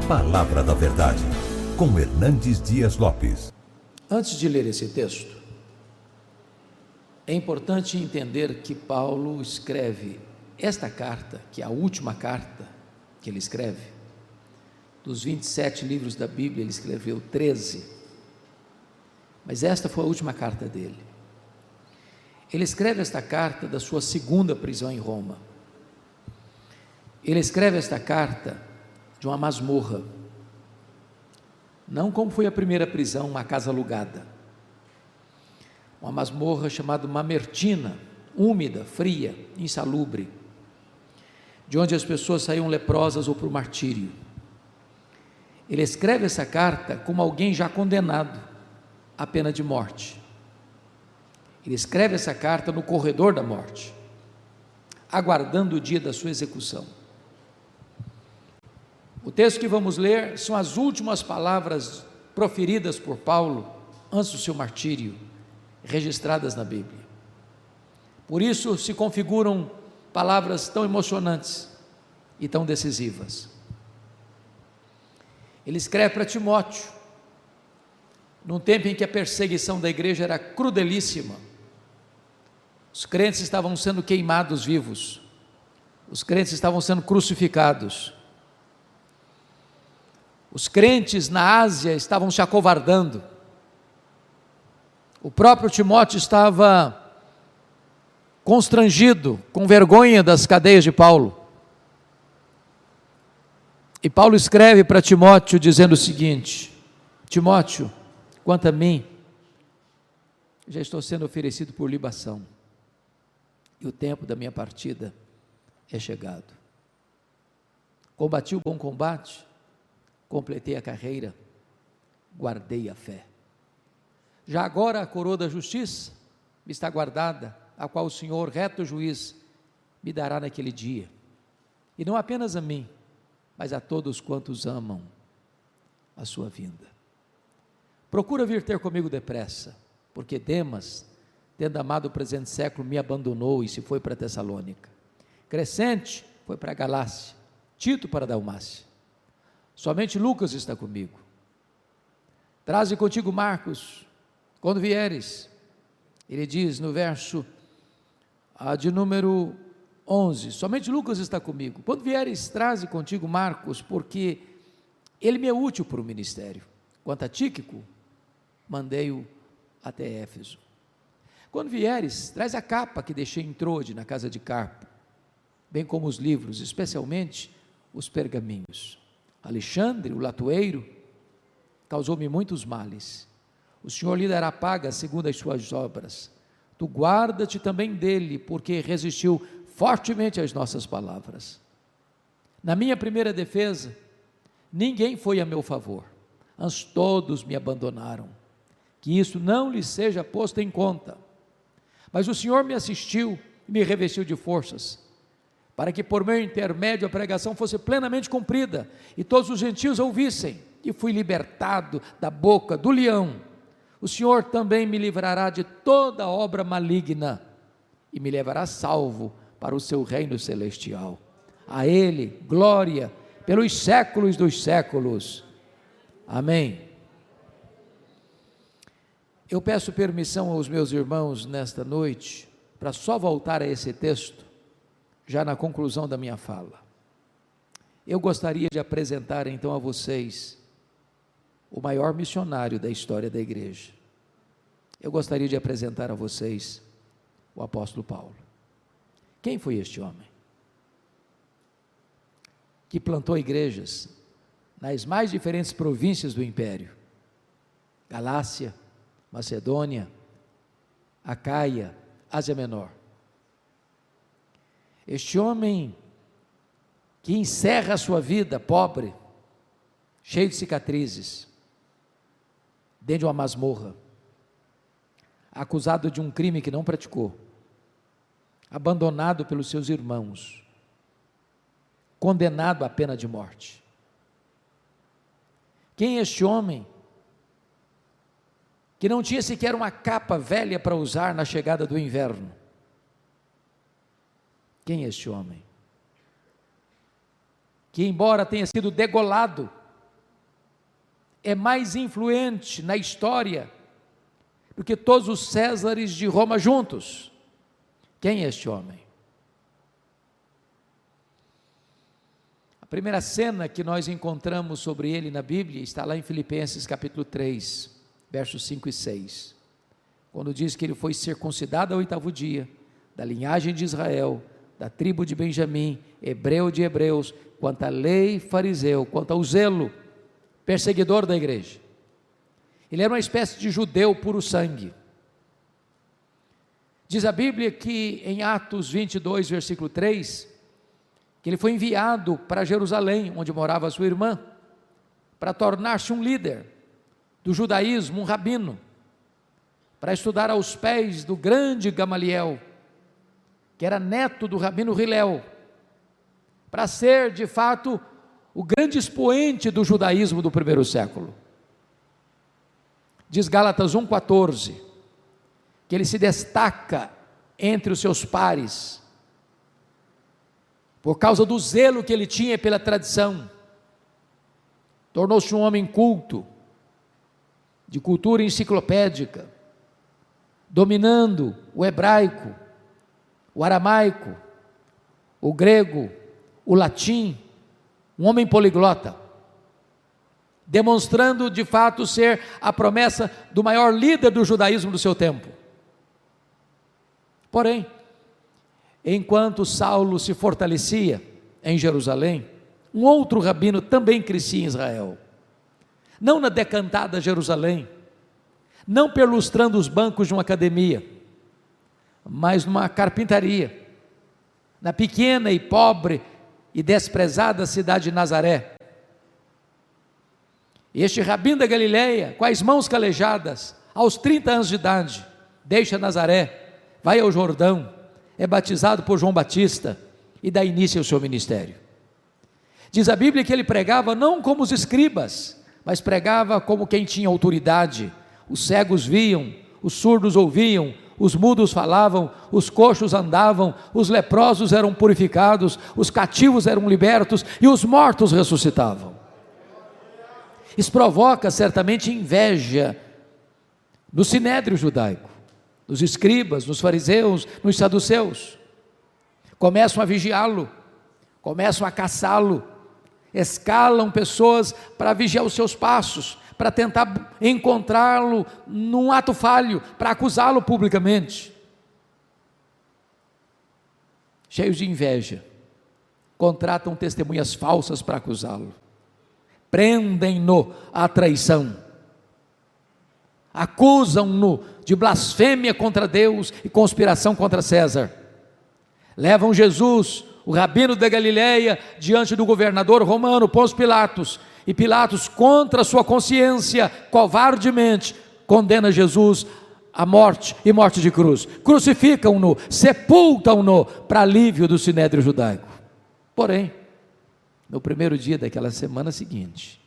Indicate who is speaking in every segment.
Speaker 1: Palavra da Verdade, com Hernandes Dias Lopes.
Speaker 2: Antes de ler esse texto, é importante entender que Paulo escreve esta carta, que é a última carta que ele escreve. Dos 27 livros da Bíblia, ele escreveu 13, mas esta foi a última carta dele. Ele escreve esta carta da sua segunda prisão em Roma. Ele escreve esta carta de uma masmorra, não como foi a primeira prisão, uma casa alugada, uma masmorra chamada Mamertina, úmida, fria, insalubre, de onde as pessoas saíam leprosas ou para o martírio. Ele escreve essa carta como alguém já condenado à pena de morte. Ele escreve essa carta no corredor da morte, aguardando o dia da sua execução. O texto que vamos ler são as últimas palavras proferidas por Paulo antes do seu martírio, registradas na Bíblia. Por isso se configuram palavras tão emocionantes e tão decisivas. Ele escreve para Timóteo, num tempo em que a perseguição da igreja era crudelíssima. Os crentes estavam sendo queimados vivos, os crentes estavam sendo crucificados, os crentes na Ásia estavam se acovardando. O próprio Timóteo estava constrangido, com vergonha das cadeias de Paulo. E Paulo escreve para Timóteo dizendo o seguinte: Timóteo, quanto a mim, já estou sendo oferecido por libação, e o tempo da minha partida é chegado. Combati o bom combate, completei a carreira, guardei a fé. Já agora a coroa da justiça me está guardada, a qual o Senhor, reto juiz, me dará naquele dia, e não apenas a mim, mas a todos quantos amam a sua vinda. Procura vir ter comigo depressa, porque Demas, tendo amado o presente século, me abandonou e se foi para Tessalônica. Crescente foi para a Galácia, Tito para a Dalmácia. Somente Lucas está comigo. Traze contigo Marcos, quando vieres. Ele diz no verso de número 11, somente Lucas está comigo. Quando vieres, traze contigo Marcos, porque ele me é útil para o ministério. Quanto a Tíquico, mandei-o até Éfeso. Quando vieres, traz a capa que deixei em Trode, na casa de Carpo, bem como os livros, especialmente os pergaminhos. Alexandre, o latoeiro, causou-me muitos males. O Senhor lhe dará paga segundo as suas obras. Tu guarda-te também dele, porque resistiu fortemente às nossas palavras. Na minha primeira defesa, ninguém foi a meu favor, antes todos me abandonaram. Que isso não lhe seja posto em conta. Mas o Senhor me assistiu e me revestiu de forças, para que por meu intermédio a pregação fosse plenamente cumprida, e todos os gentios ouvissem, e fui libertado da boca do leão. O Senhor também me livrará de toda obra maligna, e me levará salvo para o seu reino celestial. A Ele, glória, pelos séculos dos séculos. Amém. Eu peço permissão aos meus irmãos nesta noite, para só voltar a esse texto, já na conclusão da minha fala. Eu gostaria de apresentar então a vocês o maior missionário da história da igreja. Eu gostaria de apresentar a vocês o apóstolo Paulo. Quem foi este homem? Que plantou igrejas nas mais diferentes províncias do império: Galácia, Macedônia, Acaia, Ásia Menor. Este homem que encerra a sua vida pobre, cheio de cicatrizes, dentro de uma masmorra, acusado de um crime que não praticou, abandonado pelos seus irmãos, condenado à pena de morte. Quem é este homem que não tinha sequer uma capa velha para usar na chegada do inverno? Quem é este homem? Que embora tenha sido degolado é mais influente na história do que todos os Césares de Roma juntos. Quem é este homem? A primeira cena que nós encontramos sobre ele na Bíblia está lá em Filipenses capítulo 3, versos 5 e 6, quando diz que ele foi circuncidado ao 8º dia, da linhagem de Israel, da tribo de Benjamim, hebreu de hebreus, quanto à lei, fariseu, quanto ao zelo, perseguidor da igreja. Ele era uma espécie de judeu puro sangue. Diz a Bíblia que em Atos 22, versículo 3, que ele foi enviado para Jerusalém, onde morava sua irmã, para tornar-se um líder do judaísmo, um rabino, para estudar aos pés do grande Gamaliel, que era neto do rabino Hilel, para ser de fato o grande expoente do judaísmo do primeiro século. Diz Gálatas 1,14, que ele se destaca entre os seus pares, por causa do zelo que ele tinha pela tradição. Tornou-se um homem culto, de cultura enciclopédica, dominando o hebraico, o aramaico, o grego, o latim, um homem poliglota, demonstrando de fato ser a promessa do maior líder do judaísmo do seu tempo. Porém, enquanto Saulo se fortalecia em Jerusalém, um outro rabino também crescia em Israel, não na decantada Jerusalém, não perlustrando os bancos de uma academia, mas numa carpintaria, na pequena e pobre e desprezada cidade de Nazaré. Este rabino da Galileia, com as mãos calejadas, aos 30 anos de idade, deixa Nazaré, vai ao Jordão, é batizado por João Batista e dá início ao seu ministério. Diz a Bíblia que ele pregava não como os escribas, mas pregava como quem tinha autoridade. Os cegos viam, os surdos ouviam, os mudos falavam, os coxos andavam, os leprosos eram purificados, os cativos eram libertos e os mortos ressuscitavam. Isso provoca certamente inveja no sinédrio judaico, nos escribas, nos fariseus, nos saduceus. Começam a vigiá-lo, começam a caçá-lo, escalam pessoas para vigiar os seus passos, para tentar encontrá-lo num ato falho, para acusá-lo publicamente. Cheios de inveja, contratam testemunhas falsas para acusá-lo, prendem-no à traição, acusam-no de blasfêmia contra Deus e conspiração contra César. Levam Jesus, o rabino da Galileia, diante do governador romano Pôncio Pilatos, e Pilatos, contra sua consciência, covardemente condena Jesus à morte e morte de cruz. Crucificam-no, sepultam-no para alívio do sinédrio judaico. Porém, no primeiro dia daquela semana seguinte,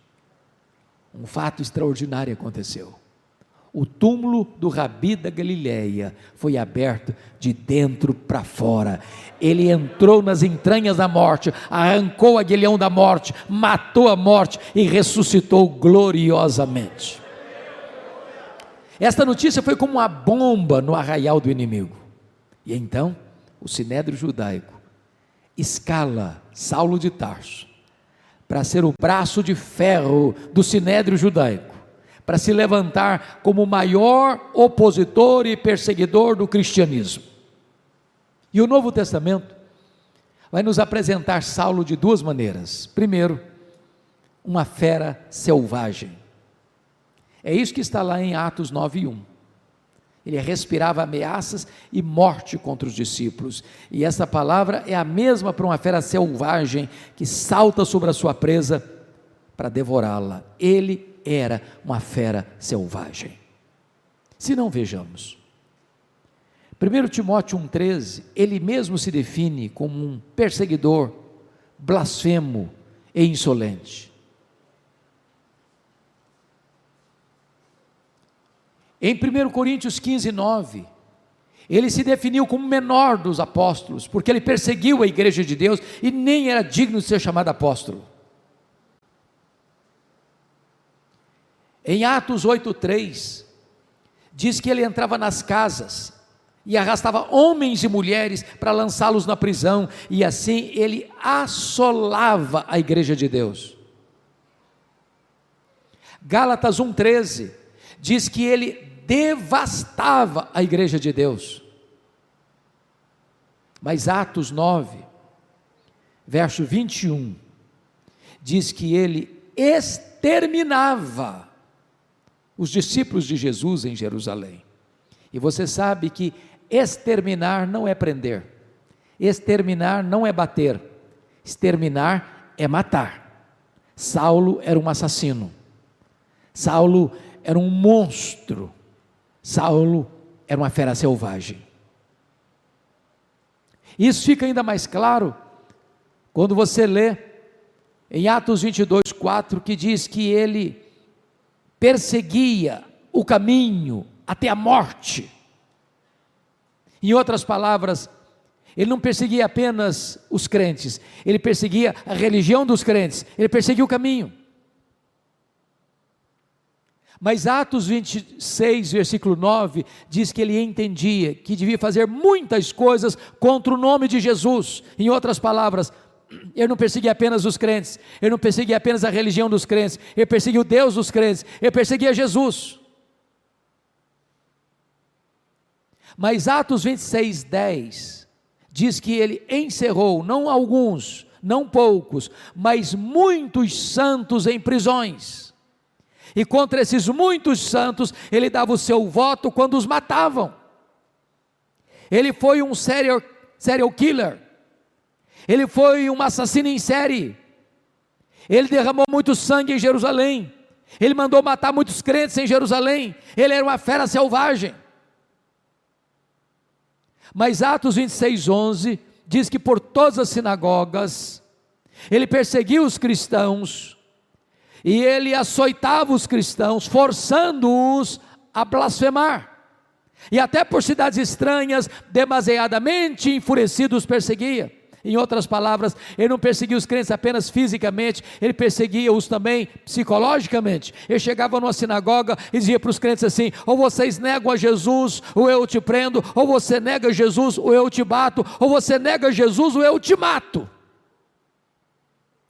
Speaker 2: um fato extraordinário aconteceu. O túmulo do Rabi da Galileia foi aberto de dentro para fora. Ele entrou nas entranhas da morte, arrancou o aguilhão da morte, matou a morte e ressuscitou gloriosamente. Esta notícia foi como uma bomba no arraial do inimigo. E então, o sinédrio judaico escala Saulo de Tarso para ser o braço de ferro do sinédrio judaico, para se levantar como o maior opositor e perseguidor do cristianismo. E o Novo Testamento vai nos apresentar Saulo de duas maneiras. Primeiro, uma fera selvagem. É isso que está lá em Atos 9:1. Ele respirava ameaças e morte contra os discípulos, e essa palavra é a mesma para uma fera selvagem que salta sobre a sua presa para devorá-la. Ele era uma fera selvagem. Se não, vejamos 1 Timóteo 1,13, ele mesmo se define como um perseguidor, blasfemo e insolente. Em 1 Coríntios 15:9, ele se definiu como o menor dos apóstolos, porque ele perseguiu a igreja de Deus e nem era digno de ser chamado apóstolo. Em Atos 8:3, diz que ele entrava nas casas e arrastava homens e mulheres para lançá-los na prisão, e assim ele assolava a igreja de Deus. Gálatas 1:13 diz que ele devastava a igreja de Deus. Mas Atos 9, verso 21, diz que ele exterminava os discípulos de Jesus em Jerusalém. E você sabe que exterminar não é prender, exterminar não é bater, exterminar é matar. Saulo era um assassino, Saulo era um monstro, Saulo era uma fera selvagem. Isso fica ainda mais claro quando você lê em Atos 22:4, que diz que ele perseguia o caminho até a morte. Em outras palavras, ele não perseguia apenas os crentes, ele perseguia a religião dos crentes, ele perseguia o caminho. Mas Atos 26, versículo 9, diz que ele entendia que devia fazer muitas coisas contra o nome de Jesus. Em outras palavras, ele não perseguia apenas os crentes, ele não perseguia apenas a religião dos crentes, ele perseguia o Deus dos crentes, ele perseguia Jesus. Mas Atos 26:10 diz que ele encerrou, não alguns, não poucos, mas muitos santos em prisões. E contra esses muitos santos, ele dava o seu voto quando os matavam. Ele foi um serial killer, ele foi um assassino em série, ele derramou muito sangue em Jerusalém, ele mandou matar muitos crentes em Jerusalém, ele era uma fera selvagem. Mas Atos 26:11 diz que por todas as sinagogas ele perseguia os cristãos, e ele açoitava os cristãos, forçando-os a blasfemar, e até por cidades estranhas, demasiadamente enfurecido, os perseguia. Em outras palavras, ele não perseguia os crentes apenas fisicamente, ele perseguia-os também psicologicamente. Ele chegava numa sinagoga e dizia para os crentes assim: ou vocês negam a Jesus, ou eu te prendo, ou você nega Jesus, ou eu te bato, ou você nega Jesus, ou eu te mato.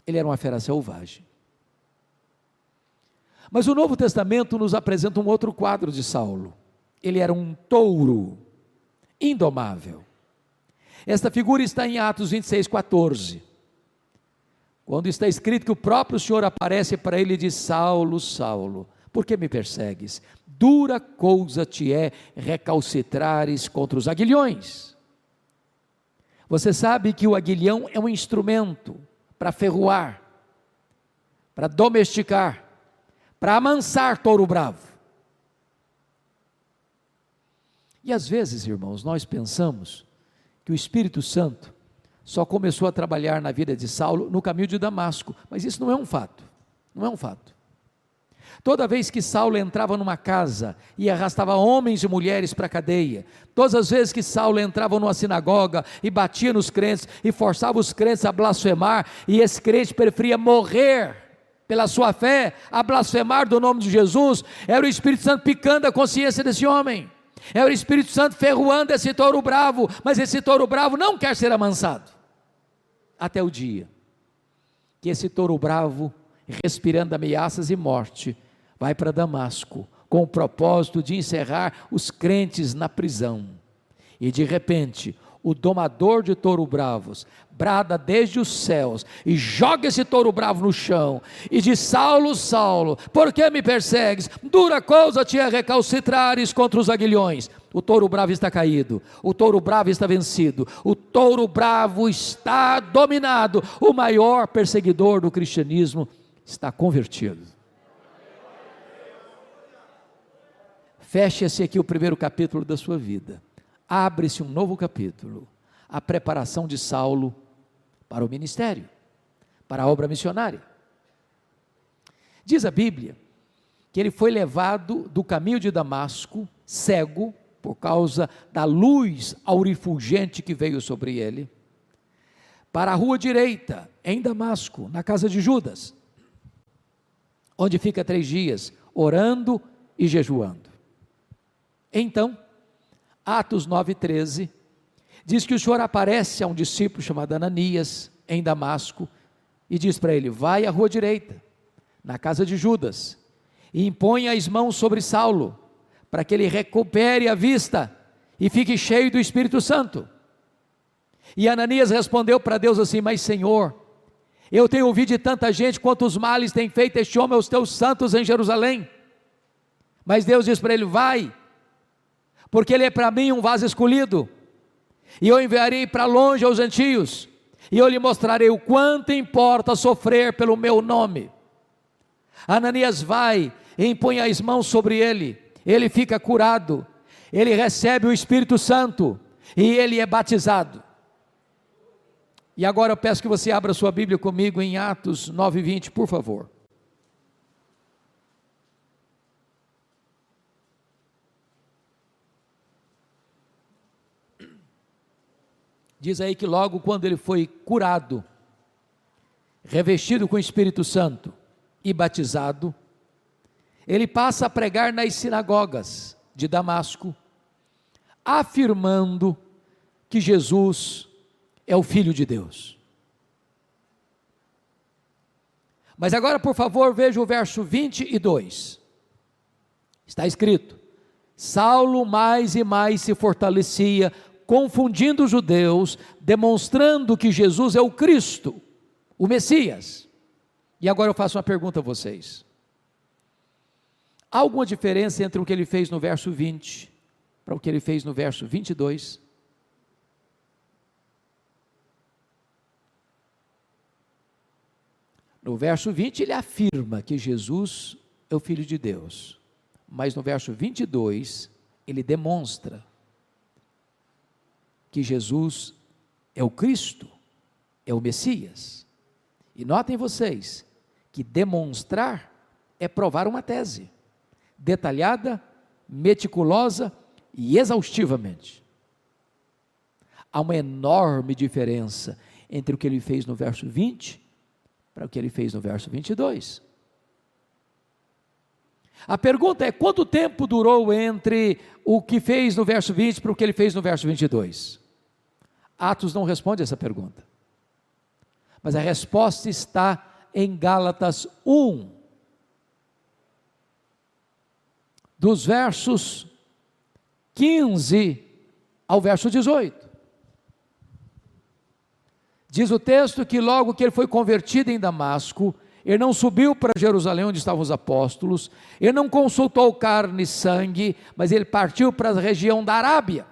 Speaker 2: Ele era uma fera selvagem. Mas o Novo Testamento nos apresenta um outro quadro de Saulo. Ele era um touro indomável. Esta figura está em Atos 26:14, quando está escrito que o próprio Senhor aparece para ele e diz: Saulo, Saulo, por que me persegues? Dura coisa te é recalcitrares contra os aguilhões. Você sabe que o aguilhão é um instrumento para ferroar, para domesticar, para amansar touro bravo. E às vezes, irmãos, nós pensamos que o Espírito Santo só começou a trabalhar na vida de Saulo no caminho de Damasco, mas isso não é um fato, não é um fato. Toda vez que Saulo entrava numa casa e arrastava homens e mulheres para a cadeia, todas as vezes que Saulo entrava numa sinagoga e batia nos crentes e forçava os crentes a blasfemar, e esse crente preferia morrer pela sua fé, a blasfemar do nome de Jesus, era o Espírito Santo picando a consciência desse homem. É o Espírito Santo ferroando esse touro bravo, mas esse touro bravo não quer ser amansado. Até o dia que esse touro bravo, respirando ameaças e morte, vai para Damasco, com o propósito de encerrar os crentes na prisão. E de repente, o domador de touro bravos brada desde os céus e joga esse touro bravo no chão e diz: Saulo, Saulo, por que me persegues? Dura coisa te é recalcitrares contra os aguilhões. O touro bravo está caído, o touro bravo está vencido, o touro bravo está dominado, o maior perseguidor do cristianismo está convertido. Feche-se aqui o primeiro capítulo da sua vida, abre-se um novo capítulo, a preparação de Saulo para o ministério, para a obra missionária. Diz a Bíblia que ele foi levado do caminho de Damasco, cego, por causa da luz aurifulgente que veio sobre ele, para a rua direita, em Damasco, na casa de Judas, onde fica 3 dias, orando e jejuando. Então, Atos 9,13, diz que o Senhor aparece a um discípulo chamado Ananias, em Damasco, e diz para ele: vai à rua direita, na casa de Judas, e impõe as mãos sobre Saulo, para que ele recupere a vista, e fique cheio do Espírito Santo. E Ananias respondeu para Deus assim: mas Senhor, eu tenho ouvido de tanta gente quantos males tem feito este homem aos teus santos em Jerusalém. Mas Deus diz para ele: vai, porque ele é para mim um vaso escolhido, e eu enviarei para longe aos gentios, e eu lhe mostrarei o quanto importa sofrer pelo meu nome. Ananias vai e impõe as mãos sobre ele, ele fica curado, ele recebe o Espírito Santo, e ele é batizado. E agora eu peço que você abra sua Bíblia comigo em Atos 9:20, por favor. Diz aí que logo quando ele foi curado, revestido com o Espírito Santo e batizado, ele passa a pregar nas sinagogas de Damasco, afirmando que Jesus é o Filho de Deus. Mas agora, por favor, veja o verso 22. Está escrito: Saulo mais e mais se fortalecia, confundindo os judeus, demonstrando que Jesus é o Cristo, o Messias. E agora eu faço uma pergunta a vocês: há alguma diferença entre o que ele fez no verso 20 para o que ele fez no verso 22? No verso 20 ele afirma que Jesus é o Filho de Deus, mas no verso 22 ele demonstra que Jesus é o Cristo, é o Messias. E notem vocês que demonstrar é provar uma tese, detalhada, meticulosa e exaustivamente. Há uma enorme diferença entre o que ele fez no verso 20 para o que ele fez no verso 22. A pergunta é: quanto tempo durou entre o que fez no verso 20 para o que ele fez no verso 22? Atos não responde essa pergunta, mas a resposta está em Gálatas 1, dos versos 15 ao verso 18. Diz o texto que logo que ele foi convertido em Damasco, ele não subiu para Jerusalém onde estavam os apóstolos, ele não consultou carne e sangue, mas ele partiu para a região da Arábia,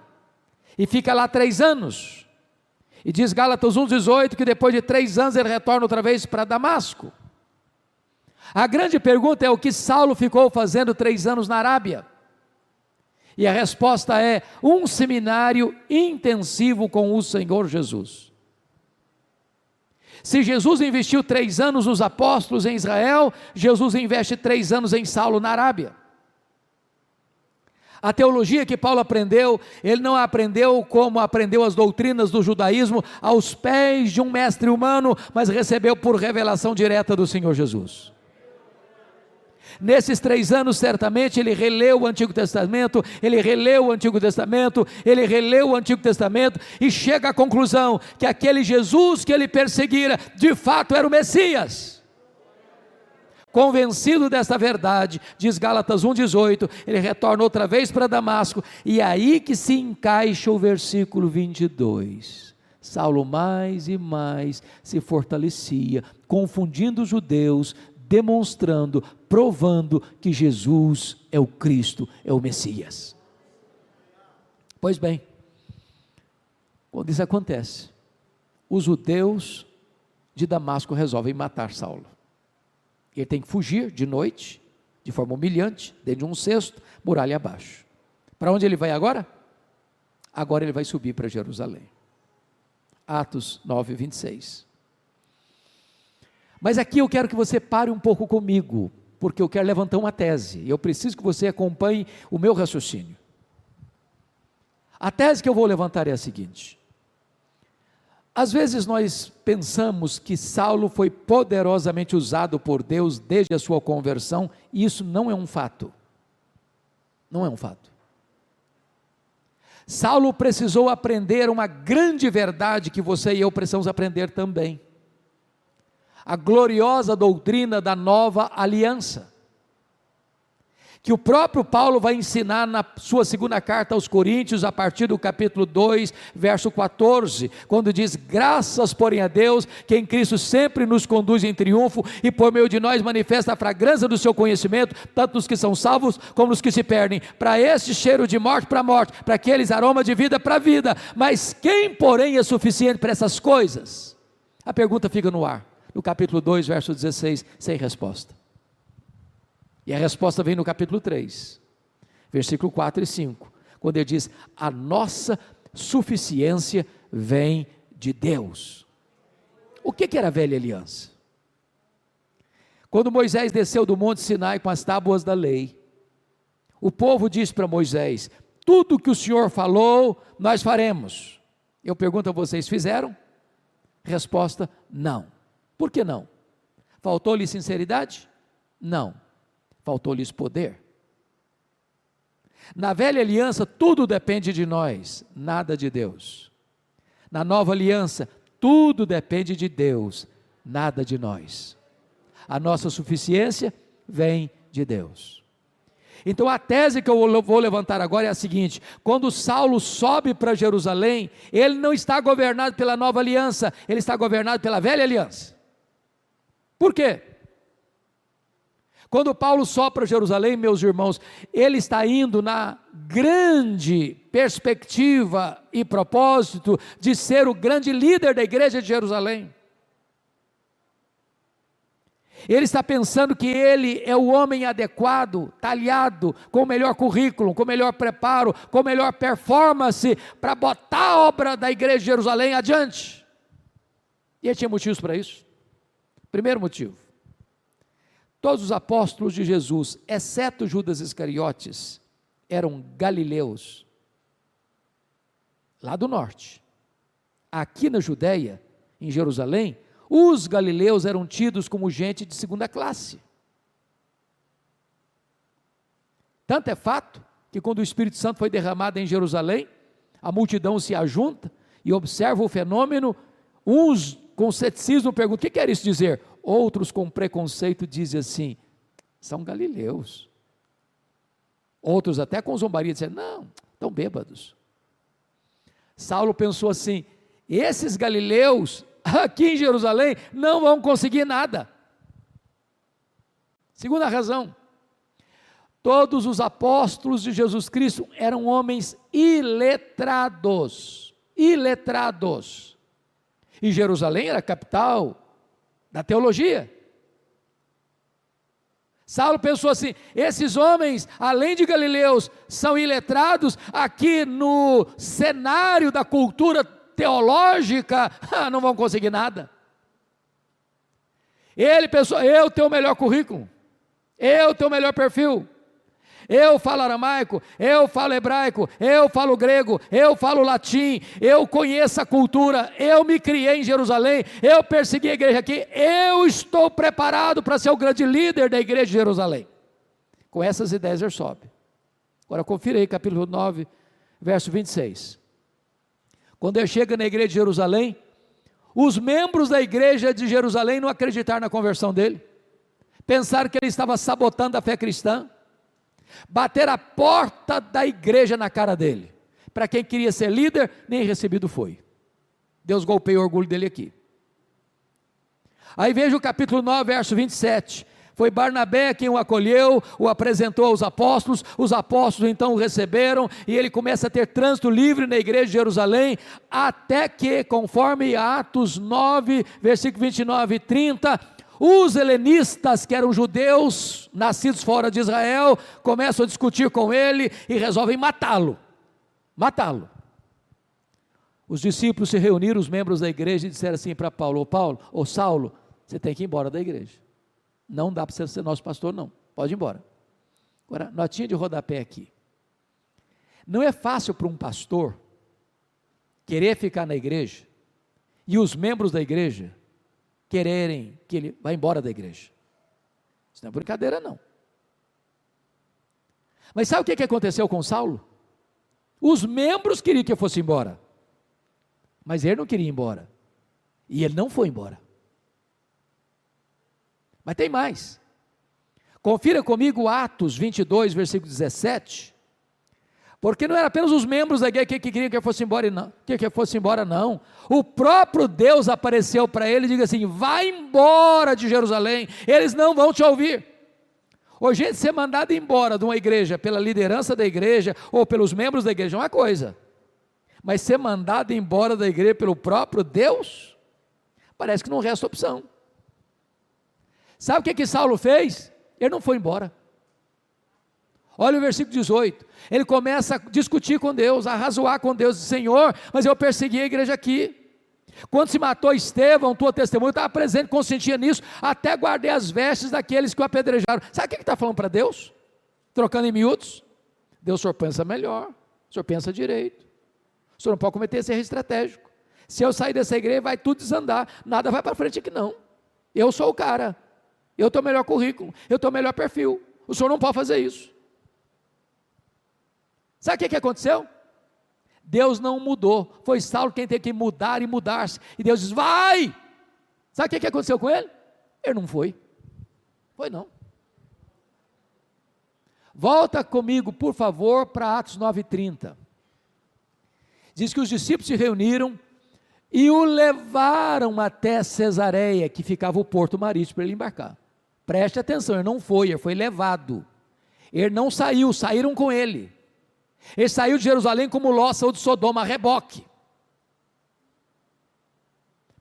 Speaker 2: e fica lá 3 anos, e diz Gálatas 1,18 que depois de 3 anos ele retorna outra vez para Damasco. A grande pergunta é: o que Saulo ficou fazendo 3 anos na Arábia? E a resposta é: um seminário intensivo com o Senhor Jesus. Se Jesus investiu 3 anos nos apóstolos em Israel, Jesus investe 3 anos em Saulo na Arábia. A teologia que Paulo aprendeu, ele não aprendeu como aprendeu as doutrinas do judaísmo, aos pés de um mestre humano, mas recebeu por revelação direta do Senhor Jesus. Nesses 3 anos, certamente, ele releu o Antigo Testamento, ele releu o Antigo Testamento, ele releu o Antigo Testamento, e chega à conclusão que aquele Jesus que ele perseguira, de fato era o Messias. Convencido desta verdade, diz Gálatas 1,18, ele retorna outra vez para Damasco, e é aí que se encaixa o versículo 22. Saulo mais e mais se fortalecia, confundindo os judeus, demonstrando, provando que Jesus é o Cristo, é o Messias. Pois bem, quando isso acontece, os judeus de Damasco resolvem matar Saulo. Ele tem que fugir de noite, de forma humilhante, dentro de um cesto, muralha abaixo. Para onde ele vai agora? Agora ele vai subir para Jerusalém. Atos 9:26. Mas aqui eu quero que você pare um pouco comigo, porque eu quero levantar uma tese, e eu preciso que você acompanhe o meu raciocínio. A tese que eu vou levantar é a seguinte: Às vezes nós pensamos que Saulo foi poderosamente usado por Deus desde a sua conversão, e isso não é um fato. Não é um fato. Saulo precisou aprender uma grande verdade que você e eu precisamos aprender também. A gloriosa doutrina da nova aliança, que o próprio Paulo vai ensinar na sua segunda carta aos Coríntios, a partir do capítulo 2, verso 14, quando diz: graças porém a Deus, que em Cristo sempre nos conduz em triunfo, e por meio de nós manifesta a fragrância do seu conhecimento, tanto nos que são salvos, como nos que se perdem. Para este cheiro de morte para a morte, para aqueles aroma de vida para a vida. Mas quem porém é suficiente para essas coisas? A pergunta fica no ar, no capítulo 2, verso 16, sem resposta. E a resposta vem no capítulo 3, versículo 4 e 5, quando ele diz: a nossa suficiência vem de Deus. O que era a velha aliança? Quando Moisés desceu do monte Sinai com as tábuas da lei, o povo disse para Moisés: tudo que o Senhor falou, nós faremos. Eu pergunto a vocês: fizeram? Resposta: não. Por que não? Faltou-lhe sinceridade? Não. Faltou-lhes poder. Na velha aliança, tudo depende de nós, nada de Deus. Na nova aliança, tudo depende de Deus, nada de nós. A nossa suficiência vem de Deus. Então a tese que eu vou levantar agora é a seguinte: quando Saulo sobe para Jerusalém, ele não está governado pela nova aliança, ele está governado pela velha aliança. Por quê? Quando Paulo sobe para Jerusalém, meus irmãos, ele está indo na grande perspectiva e propósito de ser o grande líder da igreja de Jerusalém. Ele está pensando que ele é o homem adequado, talhado, com o melhor currículo, com o melhor preparo, com a melhor performance, para botar a obra da igreja de Jerusalém adiante. E ele tinha motivos para isso. Primeiro motivo: todos os apóstolos de Jesus, exceto Judas Iscariotes, eram galileus, lá do norte. Aqui na Judéia, em Jerusalém, os galileus eram tidos como gente de segunda classe. Tanto é fato que quando o Espírito Santo foi derramado em Jerusalém, a multidão se ajunta e observa o fenômeno. Uns com ceticismo perguntam: o que quer isso dizer? Outros com preconceito dizem assim: são galileus. Outros até com zombaria dizem: não, estão bêbados. Saulo pensou assim: esses galileus aqui em Jerusalém não vão conseguir nada. Segunda razão: todos os apóstolos de Jesus Cristo eram homens iletrados. Iletrados. E Jerusalém era a capital da teologia. Saulo pensou assim: esses homens, além de galileus, são iletrados aqui no cenário da cultura teológica, não vão conseguir nada. Ele pensou: eu tenho o melhor currículo, eu tenho o melhor perfil, eu falo aramaico, eu falo hebraico, eu falo grego, eu falo latim, eu conheço a cultura, eu me criei em Jerusalém, eu persegui a igreja aqui, eu estou preparado para ser o grande líder da igreja de Jerusalém. Com essas ideias ele sobe. Agora confira aí capítulo 9, verso 26. Quando ele chega na igreja de Jerusalém, os membros da igreja de Jerusalém não acreditaram na conversão dele, pensaram que ele estava sabotando a fé cristã, bater a porta da igreja na cara dele. Para quem queria ser líder, nem recebido foi. Deus golpeou o orgulho dele aqui. Aí veja o capítulo 9, verso 27. Foi Barnabé quem o acolheu, o apresentou aos apóstolos, os apóstolos então o receberam, e ele começa a ter trânsito livre na igreja de Jerusalém, até que, conforme Atos 9, versículo 29 e 30, os helenistas, que eram judeus, nascidos fora de Israel, começam a discutir com ele e resolvem matá-lo. Matá-lo. Os discípulos se reuniram, os membros da igreja, e disseram assim para Paulo: Saulo, você tem que ir embora da igreja. Não dá para você ser nosso pastor, não. Pode ir embora. Agora, notinha de rodapé aqui. Não é fácil para um pastor querer ficar na igreja e os membros da igreja quererem que ele vá embora da igreja. Isso não é brincadeira não. Mas sabe o que aconteceu com Saulo? Os membros queriam que ele fosse embora, mas ele não queria ir embora, e ele não foi embora. Mas tem mais, confira comigo Atos 22, versículo 17, porque não era apenas os membros da igreja que queriam que ele fosse embora, não, o próprio Deus apareceu para ele e diz assim: vai embora de Jerusalém, eles não vão te ouvir. Hoje, gente, ser mandado embora de uma igreja pela liderança da igreja, ou pelos membros da igreja, é uma coisa, mas ser mandado embora da igreja pelo próprio Deus, parece que não resta opção. Sabe o que Saulo fez? Ele não foi embora. Olha o versículo 18, ele começa a discutir com Deus, a razoar com Deus, Senhor, mas eu persegui a igreja aqui, quando se matou Estevão, tua testemunha, eu estava presente, consentia nisso, até guardei as vestes daqueles que o apedrejaram. Sabe o que ele está falando para Deus? Trocando em miúdos? Deus, o senhor pensa melhor, o senhor pensa direito, o senhor não pode cometer esse erro estratégico, se eu sair dessa igreja vai tudo desandar, nada vai para frente aqui não, eu sou o cara, eu tenho o melhor currículo, eu tenho o melhor perfil, o senhor não pode fazer isso. Sabe o que aconteceu? Deus não mudou, foi Saulo quem teve que mudar e mudar-se, e Deus diz, vai! Sabe o que aconteceu com ele? Ele não foi não. Volta comigo por favor para Atos 9:30, diz que os discípulos se reuniram, e o levaram até Cesareia, que ficava o porto marítimo para ele embarcar. Preste atenção, ele não foi, ele foi levado, ele não saiu, saíram com ele. Ele saiu de Jerusalém como Ló saiu de Sodoma, a reboque.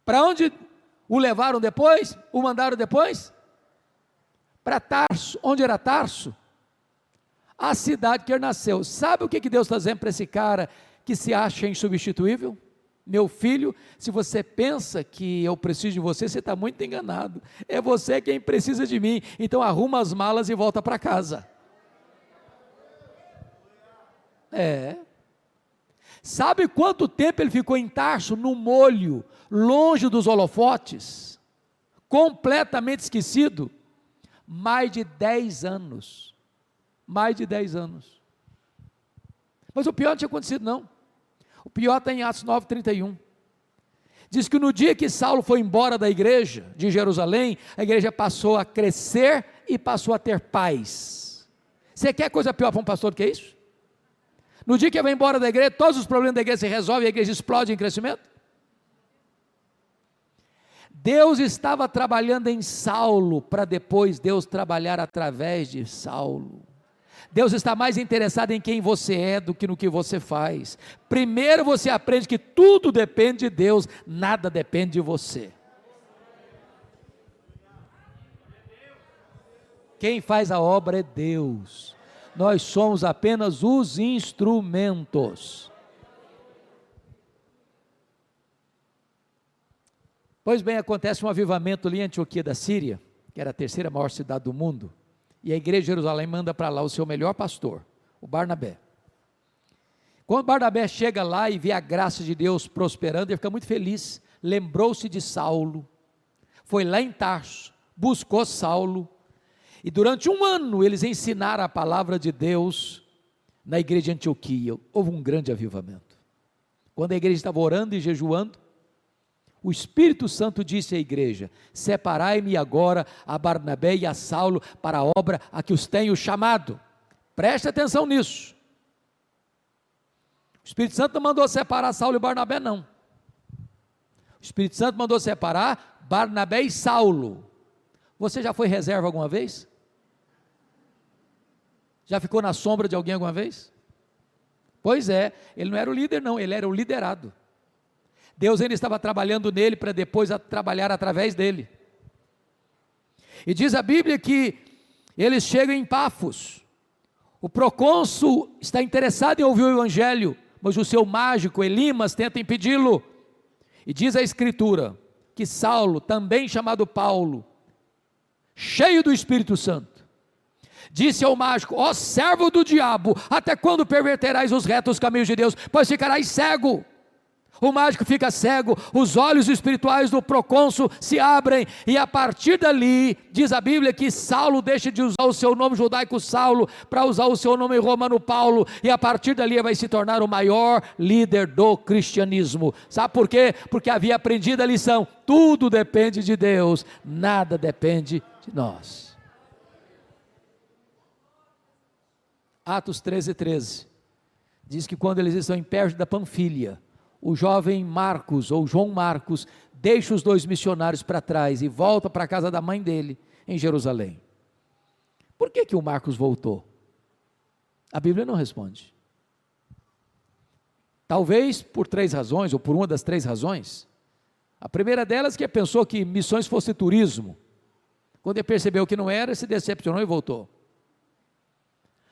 Speaker 2: Para onde o levaram depois? O mandaram depois? Para Tarso. Onde era Tarso? A cidade que ele nasceu. Sabe o que Deus está dizendo para esse cara que se acha insubstituível? Meu filho, se você pensa que eu preciso de você, você está muito enganado. É você quem precisa de mim. Então arruma as malas e volta para casa. Sabe quanto tempo ele ficou em Tarso, no molho, longe dos holofotes, completamente esquecido? Mais de 10 anos, mais de 10 anos, mas o pior não tinha acontecido não, o pior está em Atos 9:31, diz que no dia que Saulo foi embora da igreja de Jerusalém, a igreja passou a crescer e passou a ter paz. Você quer coisa pior para um pastor do que isso? No dia que ele vai embora da igreja, todos os problemas da igreja se resolvem e a igreja explode em crescimento? Deus estava trabalhando em Saulo, para depois Deus trabalhar através de Saulo. Deus está mais interessado em quem você é do que no que você faz. Primeiro você aprende que tudo depende de Deus, nada depende de você. Quem faz a obra é Deus. Nós somos apenas os instrumentos. Pois bem, acontece um avivamento ali em Antioquia da Síria, que era a terceira maior cidade do mundo, e a igreja de Jerusalém manda para lá o seu melhor pastor, o Barnabé. Quando Barnabé chega lá e vê a graça de Deus prosperando, ele fica muito feliz, lembrou-se de Saulo, foi lá em Tarso, buscou Saulo, e durante 1 ano eles ensinaram a palavra de Deus na igreja de Antioquia. Houve um grande avivamento. Quando a igreja estava orando e jejuando, o Espírito Santo disse à igreja: separai-me agora a Barnabé e a Saulo para a obra a que os tenho chamado. Preste atenção nisso. O Espírito Santo não mandou separar Saulo e Barnabé não. O Espírito Santo mandou separar Barnabé e Saulo. Você já foi reserva alguma vez? Já ficou na sombra de alguém alguma vez? Pois é, ele não era o líder não, ele era o liderado. Deus ainda estava trabalhando nele para depois trabalhar através dele. E diz a Bíblia que eles chegam em Pafos. O procônsul está interessado em ouvir o evangelho, mas o seu mágico Elimas tenta impedi-lo. E diz a Escritura que Saulo, também chamado Paulo, cheio do Espírito Santo, disse ao mágico: ó servo do diabo, até quando perverterás os retos caminhos de Deus, pois ficarás cego. O mágico fica cego, os olhos espirituais do procônsul se abrem, e a partir dali, diz a Bíblia que Saulo deixa de usar o seu nome judaico Saulo, para usar o seu nome romano Paulo, e a partir dali vai se tornar o maior líder do cristianismo. Sabe por quê? Porque havia aprendido a lição: tudo depende de Deus, nada depende de nós. Atos 13:13, diz que quando eles estão em Perge da Panfilha, o jovem Marcos, ou João Marcos, deixa os 2 missionários para trás e volta para a casa da mãe dele, em Jerusalém. Por que o Marcos voltou? A Bíblia não responde. Talvez por 3 razões, ou por uma das 3 razões. A primeira delas que pensou que missões fosse turismo. Quando ele percebeu que não era, se decepcionou e voltou.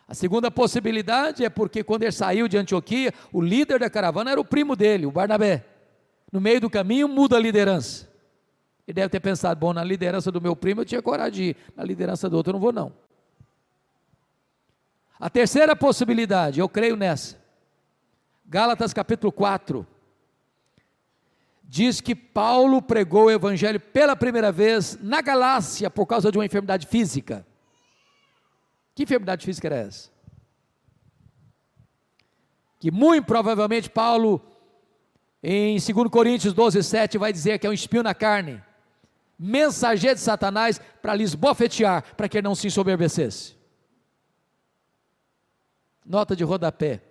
Speaker 2: A segunda possibilidade é porque quando ele saiu de Antioquia, o líder da caravana era o primo dele, o Barnabé. No meio do caminho muda a liderança. Ele deve ter pensado: bom, na liderança do meu primo eu tinha coragem de ir, na liderança do outro eu não vou não. A terceira possibilidade, eu creio nessa, Gálatas capítulo 4, diz que Paulo pregou o evangelho pela primeira vez na Galácia por causa de uma enfermidade física. Que enfermidade física era essa? Que muito provavelmente Paulo, em 2 Coríntios 12:7, vai dizer que é um espinho na carne, mensageiro de Satanás, para lhes bofetear, para que ele não se ensoberbecesse. Nota de rodapé: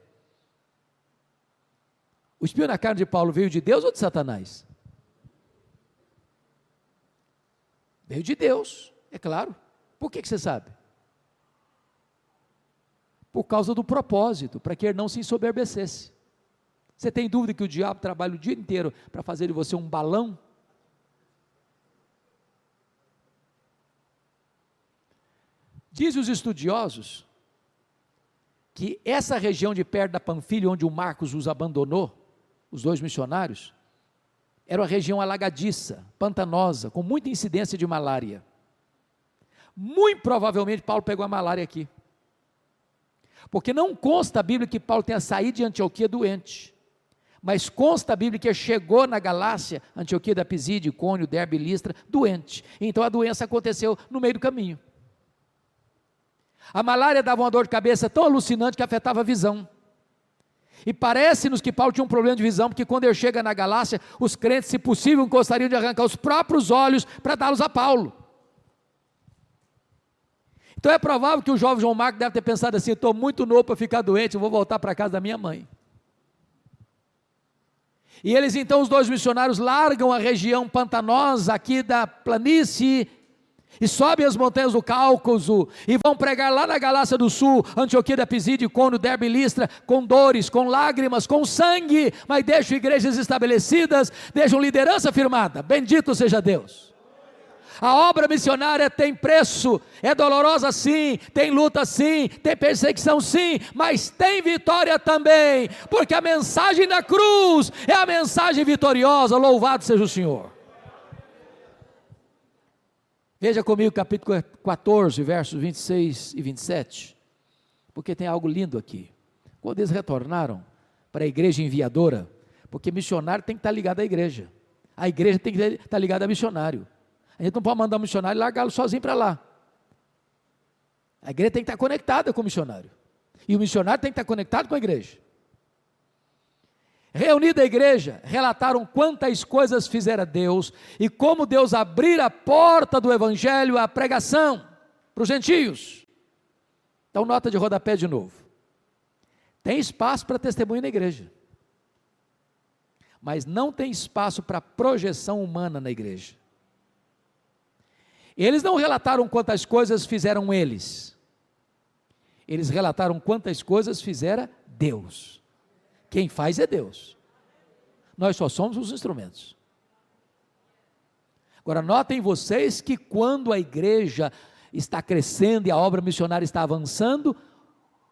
Speaker 2: o espinho na carne de Paulo veio de Deus ou de Satanás? Veio de Deus, é claro. Por que você sabe? Por causa do propósito, para que ele não se ensoberbecesse. Você tem dúvida que o diabo trabalha o dia inteiro para fazer de você um balão? Dizem os estudiosos que essa região de perto da Panfilha, onde o Marcos os abandonou, os 2 missionários, era uma região alagadiça, pantanosa, com muita incidência de malária. Muito provavelmente Paulo pegou a malária aqui. Porque não consta a Bíblia que Paulo tenha saído de Antioquia doente, mas consta a Bíblia que ele chegou na Galácia, Antioquia da Pisídia, Icônio, Derbe e Listra, doente. Então a doença aconteceu no meio do caminho. A malária dava uma dor de cabeça tão alucinante que afetava a visão. E parece-nos que Paulo tinha um problema de visão, porque quando ele chega na Galácia, os crentes, se possível, gostariam de arrancar os próprios olhos para dá-los a Paulo. Então é provável que o jovem João Marcos deve ter pensado assim: estou muito novo para ficar doente, eu vou voltar para a casa da minha mãe. E eles então, os 2 missionários, largam a região pantanosa aqui da planície, e sobem as montanhas do Cáucaso, e vão pregar lá na Galácia do Sul, Antioquia da Pisídia, Icônio, Derbe e Listra, com dores, com lágrimas, com sangue, mas deixam igrejas estabelecidas, deixam liderança firmada. Bendito seja Deus. A obra missionária tem preço, é dolorosa sim, tem luta sim, tem perseguição sim, mas tem vitória também, porque a mensagem da cruz é a mensagem vitoriosa. Louvado seja o Senhor. Veja comigo capítulo 14, versos 26 e 27, porque tem algo lindo aqui. Quando eles retornaram para a igreja enviadora, porque missionário tem que estar ligado à igreja, a igreja tem que estar ligada a missionário. A gente não pode mandar um missionário e largá-lo sozinho para lá. A igreja tem que estar conectada com o missionário, e o missionário tem que estar conectado com a igreja. Reunida a igreja, relataram quantas coisas fizera Deus, e como Deus abrira a porta do evangelho à pregação, para os gentios. Então nota de rodapé de novo: tem espaço para testemunho na igreja, mas não tem espaço para projeção humana na igreja. Eles não relataram quantas coisas fizeram eles relataram quantas coisas fizera Deus. Quem faz é Deus, nós só somos os instrumentos. Agora notem vocês que quando a igreja está crescendo e a obra missionária está avançando,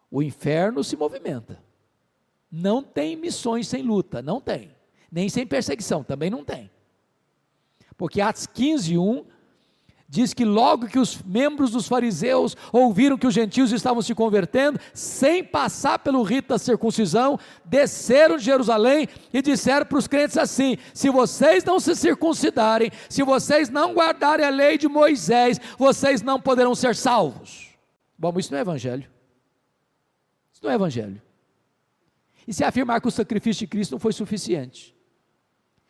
Speaker 2: o inferno se movimenta. Não tem missões sem luta, não tem, nem sem perseguição, também não tem, porque Atos 15:1 diz que logo que os membros dos fariseus ouviram que os gentios estavam se convertendo, sem passar pelo rito da circuncisão, desceram de Jerusalém e disseram para os crentes assim: se vocês não se circuncidarem, se vocês não guardarem a lei de Moisés, vocês não poderão ser salvos. Bom, isso não é evangelho. Isso não é evangelho. E se afirmar que o sacrifício de Cristo não foi suficiente,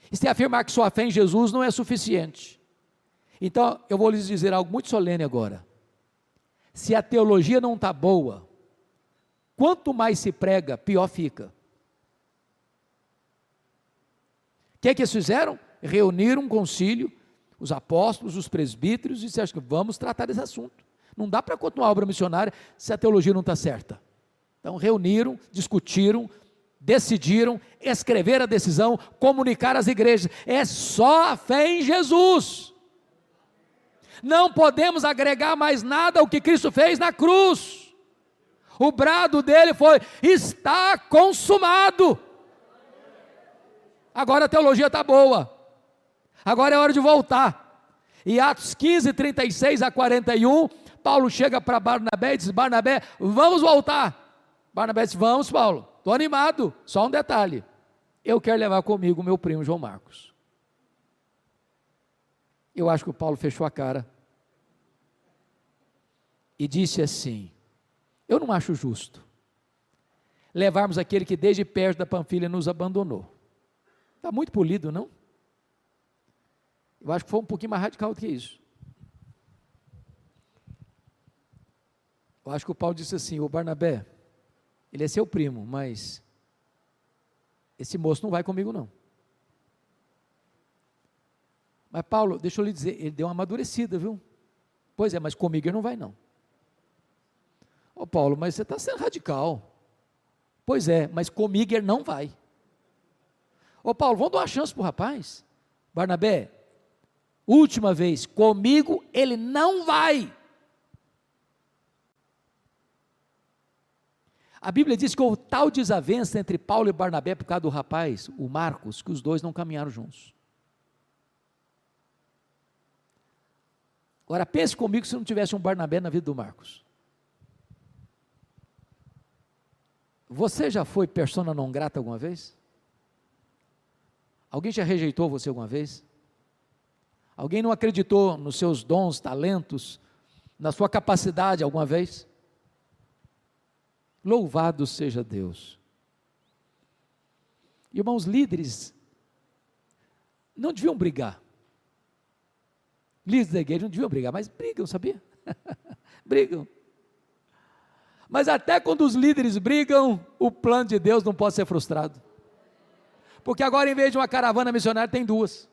Speaker 2: e se afirmar que sua fé em Jesus não é suficiente, então eu vou lhes dizer algo muito solene agora: se a teologia não está boa, quanto mais se prega, pior fica. O que é que eles fizeram? Reuniram um concílio, os apóstolos, os presbíteros, e disseram que vamos tratar desse assunto. Não dá para continuar a obra missionária se a teologia não está certa. Então reuniram, discutiram, decidiram, escreveram a decisão, comunicaram às igrejas: é só a fé em Jesus. Não podemos agregar mais nada ao que Cristo fez na cruz. O brado dele foi: está consumado. Agora a teologia está boa, agora é hora de voltar. E Atos 15, 36 a 41, Paulo chega para Barnabé e diz: Barnabé, vamos voltar. Barnabé disse: vamos, Paulo, estou animado. Só um detalhe: eu quero levar comigo o meu primo João Marcos. Eu acho que o Paulo fechou a cara e disse assim: eu não acho justo levarmos aquele que desde perto da Panfilha nos abandonou. Está muito polido, não? Eu acho que foi um pouquinho mais radical do que isso. Eu acho que o Paulo disse assim: ô Barnabé, ele é seu primo, mas esse moço não vai comigo não. Mas Paulo, deixa eu lhe dizer, ele deu uma amadurecida, viu? Pois é, mas comigo ele não vai não. Ô Paulo, mas você está sendo radical. Pois é, mas comigo ele não vai. Ô Paulo, vamos dar uma chance para o rapaz. Barnabé, última vez, comigo ele não vai. A Bíblia diz que houve tal desavença entre Paulo e Barnabé por causa do rapaz, o Marcos, que os dois não caminharam juntos. Agora pense comigo se não tivesse um Barnabé na vida do Marcos. Você já foi persona não grata alguma vez? Alguém já rejeitou você alguma vez? Alguém não acreditou nos seus dons, talentos, na sua capacidade alguma vez? Louvado seja Deus. Irmãos, líderes não deviam brigar. Líderes da igreja não deviam brigar, mas brigam, sabia? Brigam. Mas até quando os líderes brigam, o plano de Deus não pode ser frustrado. Porque agora, em vez de uma caravana missionária, tem duas.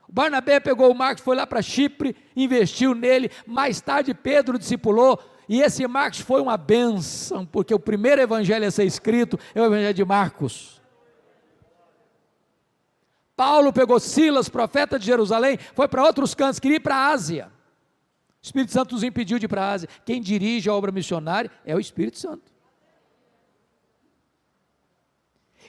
Speaker 2: O Barnabé pegou o Marcos, foi lá para Chipre, investiu nele. Mais tarde Pedro discipulou, e esse Marcos foi uma bênção, porque o primeiro evangelho a ser escrito é o evangelho de Marcos. Paulo pegou Silas, profeta de Jerusalém, foi para outros cantos, queria ir para a Ásia. O Espírito Santo nos impediu de ir para a Ásia. Quem dirige a obra missionária é o Espírito Santo.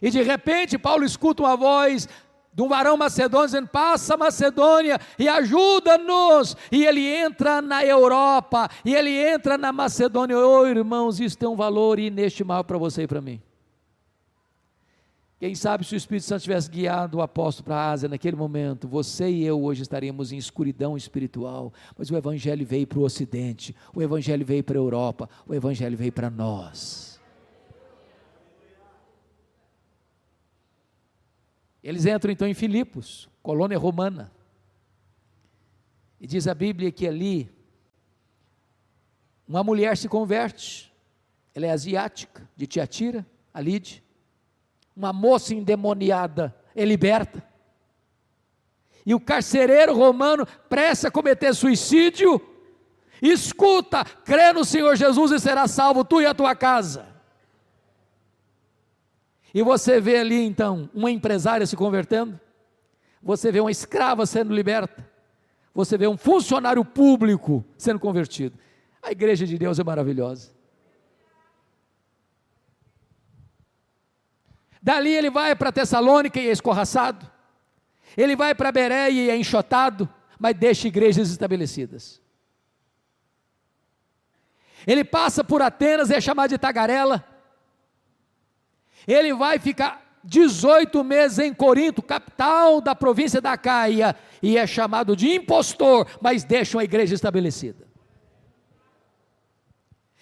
Speaker 2: E de repente Paulo escuta uma voz de um varão macedônio dizendo: passa Macedônia e ajuda-nos. E ele entra na Europa, e ele entra na Macedônia. Oh irmãos, isso tem um valor inestimável para você e para mim. Quem sabe se o Espírito Santo tivesse guiado o apóstolo para a Ásia naquele momento, você e eu hoje estaríamos em escuridão espiritual. Mas o Evangelho veio para o Ocidente, o Evangelho veio para a Europa, o Evangelho veio para nós. Eles entram então em Filipos, colônia romana, e diz a Bíblia que ali, uma mulher se converte, ela é asiática, de Tiatira, a Lídia, uma moça endemoniada é liberta, e o carcereiro romano prestes a cometer suicídio, escuta: crê no Senhor Jesus e será salvo tu e a tua casa. E você vê ali então uma empresária se convertendo, você vê uma escrava sendo liberta, você vê um funcionário público sendo convertido. A igreja de Deus é maravilhosa. Dali ele vai para Tessalônica e é escorraçado. Ele vai para Bereia e é enxotado, mas deixa igrejas estabelecidas. Ele passa por Atenas, é chamado de tagarela. Ele vai ficar 18 meses em Corinto, capital da província da Acaia, e é chamado de impostor, mas deixa uma igreja estabelecida.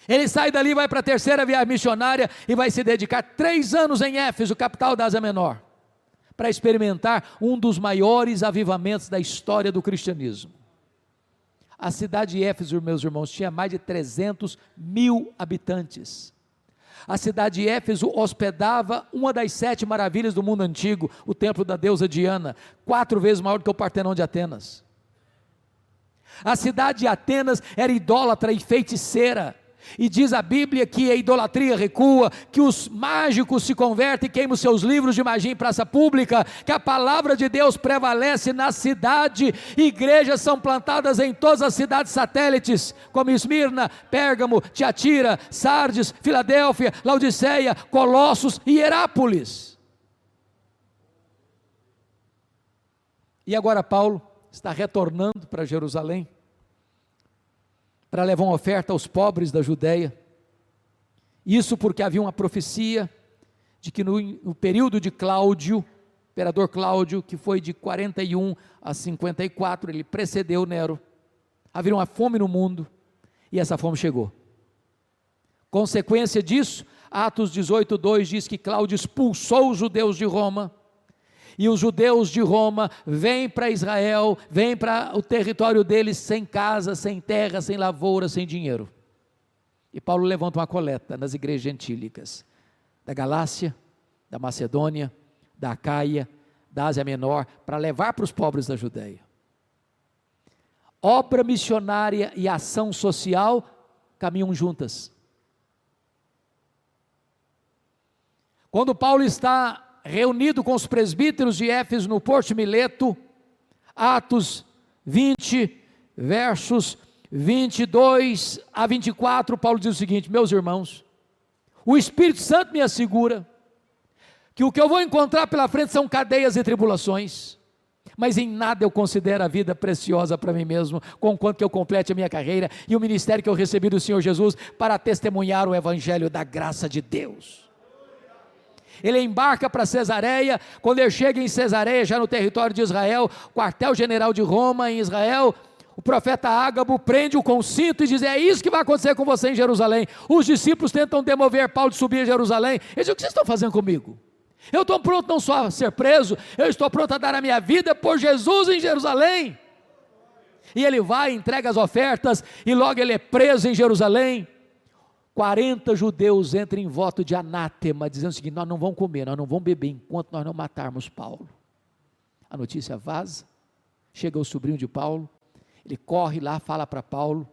Speaker 2: Ele sai dali, vai para a terceira viagem missionária e vai se dedicar 3 anos em Éfeso, capital da Ásia Menor, para experimentar um dos maiores avivamentos da história do cristianismo. A cidade de Éfeso, meus irmãos, tinha mais de 300 mil habitantes. A cidade de Éfeso hospedava uma das 7 maravilhas do mundo antigo, o templo da deusa Diana, 4 vezes maior do que o Partenon de Atenas. A cidade de Atenas era idólatra e feiticeira, e diz a Bíblia que a idolatria recua, que os mágicos se convertem e queimam seus livros de magia em praça pública, que a palavra de Deus prevalece na cidade, igrejas são plantadas em todas as cidades satélites, como Esmirna, Pérgamo, Tiatira, Sardes, Filadélfia, Laodiceia, Colossos e Herápolis. E agora Paulo está retornando para Jerusalém, para levar uma oferta aos pobres da Judéia. Isso porque havia uma profecia de que no período de Cláudio, imperador Cláudio, que foi de 41 a 54, ele precedeu Nero, haveria uma fome no mundo, e essa fome chegou. Consequência disso, Atos 18:2 diz que Cláudio expulsou os judeus de Roma, e os judeus de Roma vêm para Israel, vêm para o território deles sem casa, sem terra, sem lavoura, sem dinheiro. E Paulo levanta uma coleta nas igrejas gentílicas, da Galácia, da Macedônia, da Acaia, da Ásia Menor, para levar para os pobres da Judéia. Obra missionária e ação social caminham juntas. Quando Paulo está reunido com os presbíteros de Éfeso no Porto de Mileto, Atos 20, versos 22 a 24, Paulo diz o seguinte: meus irmãos, o Espírito Santo me assegura que o que eu vou encontrar pela frente são cadeias e tribulações, mas em nada eu considero a vida preciosa para mim mesmo, conquanto que eu complete a minha carreira e o ministério que eu recebi do Senhor Jesus para testemunhar o evangelho da graça de Deus. Ele embarca para Cesareia. Quando ele chega em Cesareia, já no território de Israel, quartel-general de Roma em Israel, o profeta Ágabo prende-o com cinto e diz: é isso que vai acontecer com você em Jerusalém. Os discípulos tentam demover Paulo de subir a Jerusalém. Ele diz: o que vocês estão fazendo comigo? Eu estou pronto não só a ser preso, eu estou pronto a dar a minha vida por Jesus em Jerusalém. E ele vai, entrega as ofertas, e logo ele é preso em Jerusalém. 40 judeus entram em voto de anátema, dizendo o seguinte: nós não vamos comer, nós não vamos beber, enquanto nós não matarmos Paulo. A notícia vaza, chega o sobrinho de Paulo, ele corre lá, fala para Paulo,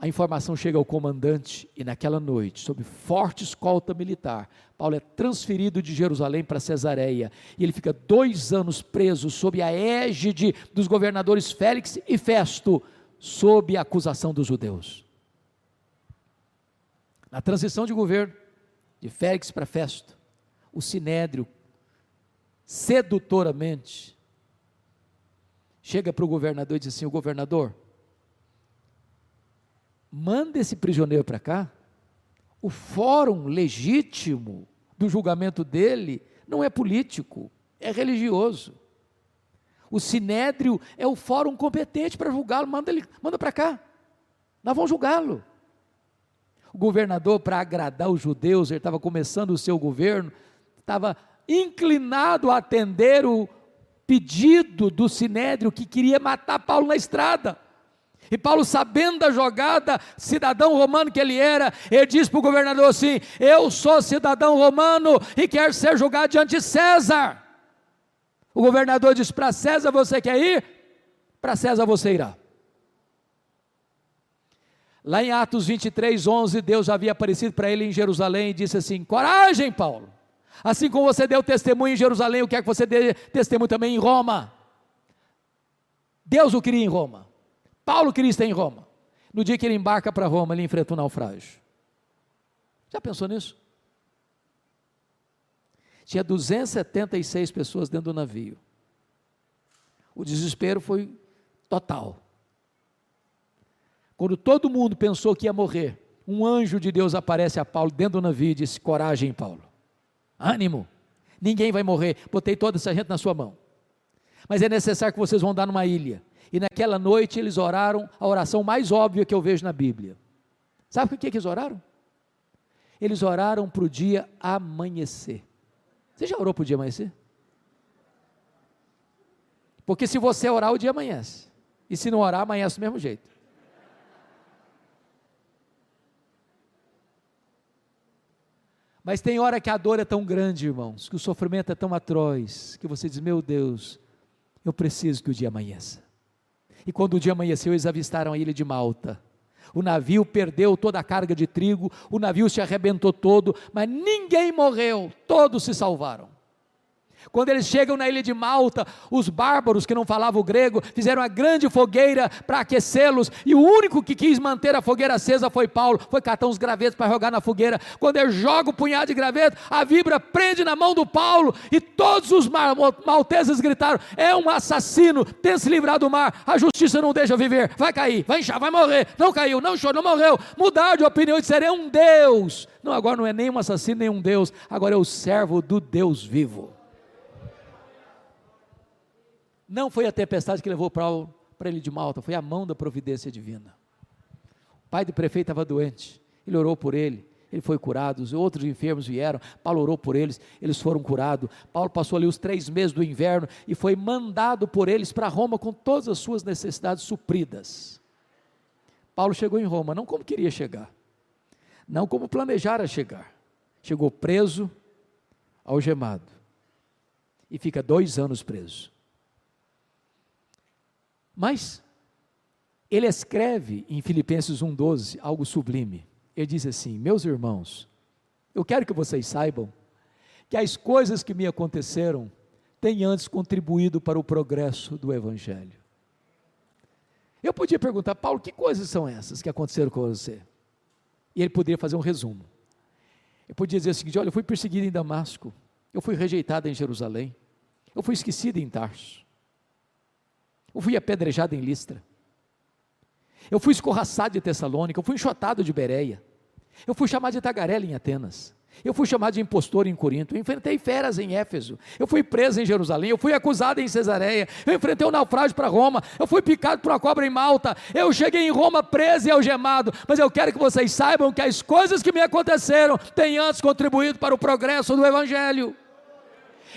Speaker 2: a informação chega ao comandante, e naquela noite, sob forte escolta militar, Paulo é transferido de Jerusalém para Cesareia, e ele fica 2 anos preso, sob a égide dos governadores Félix e Festo, sob a acusação dos judeus. Na transição de governo, de Félix para Festo, o Sinédrio, sedutoramente, chega para o governador e diz assim: o governador, manda esse prisioneiro para cá. O fórum legítimo do julgamento dele não é político, é religioso. O Sinédrio é o fórum competente para julgá-lo, manda para cá, nós vamos julgá-lo. O governador, para agradar os judeus, ele estava começando o seu governo, estava inclinado a atender o pedido do Sinédrio, que queria matar Paulo na estrada. E Paulo, sabendo da jogada, cidadão romano que ele era, ele disse para o governador assim: eu sou cidadão romano e quero ser julgado diante de César. O governador disse: para César você quer ir? Para César você irá. Lá em Atos 23:11, Deus havia aparecido para ele em Jerusalém e disse assim: coragem, Paulo, assim como você deu testemunho em Jerusalém, eu quero que você dê testemunho também em Roma. Deus o queria em Roma, Paulo queria estar em Roma. No dia que ele embarca para Roma, ele enfrenta um naufrágio. Já pensou nisso? Tinha 276 pessoas dentro do navio, O desespero foi total. Quando todo mundo pensou que ia morrer, um anjo de Deus aparece a Paulo dentro do navio e disse: coragem, Paulo, ânimo, ninguém vai morrer, botei toda essa gente na sua mão, mas é necessário que vocês vão andar numa ilha. E naquela noite eles oraram a oração mais óbvia que eu vejo na Bíblia. Sabe por que eles oraram? Eles oraram para o dia amanhecer. Você já orou para o dia amanhecer? Porque se você orar, o dia amanhece, e se não orar, amanhece do mesmo jeito. Mas tem hora que a dor é tão grande, irmãos, que o sofrimento é tão atroz, que você diz: meu Deus, eu preciso que o dia amanheça. E quando o dia amanheceu, eles avistaram a ilha de Malta. O navio perdeu toda a carga de trigo, o navio se arrebentou todo, mas ninguém morreu, todos se salvaram. Quando eles chegam na ilha de Malta, os bárbaros que não falavam grego, fizeram uma grande fogueira para aquecê-los, e o único que quis manter a fogueira acesa foi Paulo, foi catar uns gravetos para jogar na fogueira. Quando ele joga o punhado de graveto, a vibra prende na mão do Paulo, e todos os malteses gritaram: é um assassino, tem se livrado do mar, a justiça não deixa viver, vai cair, vai inchar, vai morrer. Não caiu, não chorou, não morreu. Mudaram de opinião e disseram: é um Deus. Não, agora não é nem um assassino, nem um Deus, agora é o servo do Deus vivo. Não foi a tempestade que levou Paulo para a ilha de Malta, foi a mão da providência divina. O pai do prefeito estava doente, ele orou por ele foi curado. Os outros enfermos vieram, Paulo orou por eles foram curados. Paulo passou ali os 3 meses do inverno e foi mandado por eles para Roma com todas as suas necessidades supridas. Paulo chegou em Roma, não como queria chegar, não como planejara chegar, chegou preso, algemado, e fica 2 anos preso. Mas ele escreve em Filipenses 1,12 algo sublime. Ele diz assim: meus irmãos, eu quero que vocês saibam que as coisas que me aconteceram têm antes contribuído para o progresso do Evangelho. Eu podia perguntar: Paulo, que coisas são essas que aconteceram com você? E ele poderia fazer um resumo. Eu podia dizer o seguinte: olha, eu fui perseguido em Damasco, eu fui rejeitado em Jerusalém, eu fui esquecido em Tarso, eu fui apedrejado em Listra, eu fui escorraçado de Tessalônica, eu fui enxotado de Bereia, eu fui chamado de tagarela em Atenas, eu fui chamado de impostor em Corinto, eu enfrentei feras em Éfeso, eu fui preso em Jerusalém, eu fui acusado em Cesareia, eu enfrentei um naufrágio para Roma, eu fui picado por uma cobra em Malta, eu cheguei em Roma preso e algemado. Mas eu quero que vocês saibam que as coisas que me aconteceram têm antes contribuído para o progresso do Evangelho.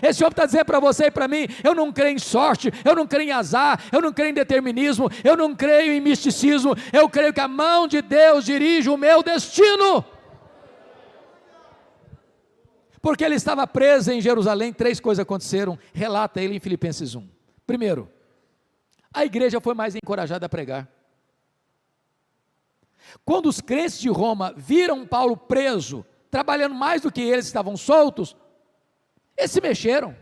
Speaker 2: Esse homem está dizendo para você e para mim: eu não creio em sorte, eu não creio em azar, eu não creio em determinismo, eu não creio em misticismo, eu creio que a mão de Deus dirige o meu destino. Porque ele estava preso em Jerusalém, 3 coisas aconteceram, relata ele em Filipenses 1. Primeiro, a igreja foi mais encorajada a pregar. Quando os crentes de Roma viram Paulo preso, trabalhando mais do que eles estavam soltos, eles se mexeram.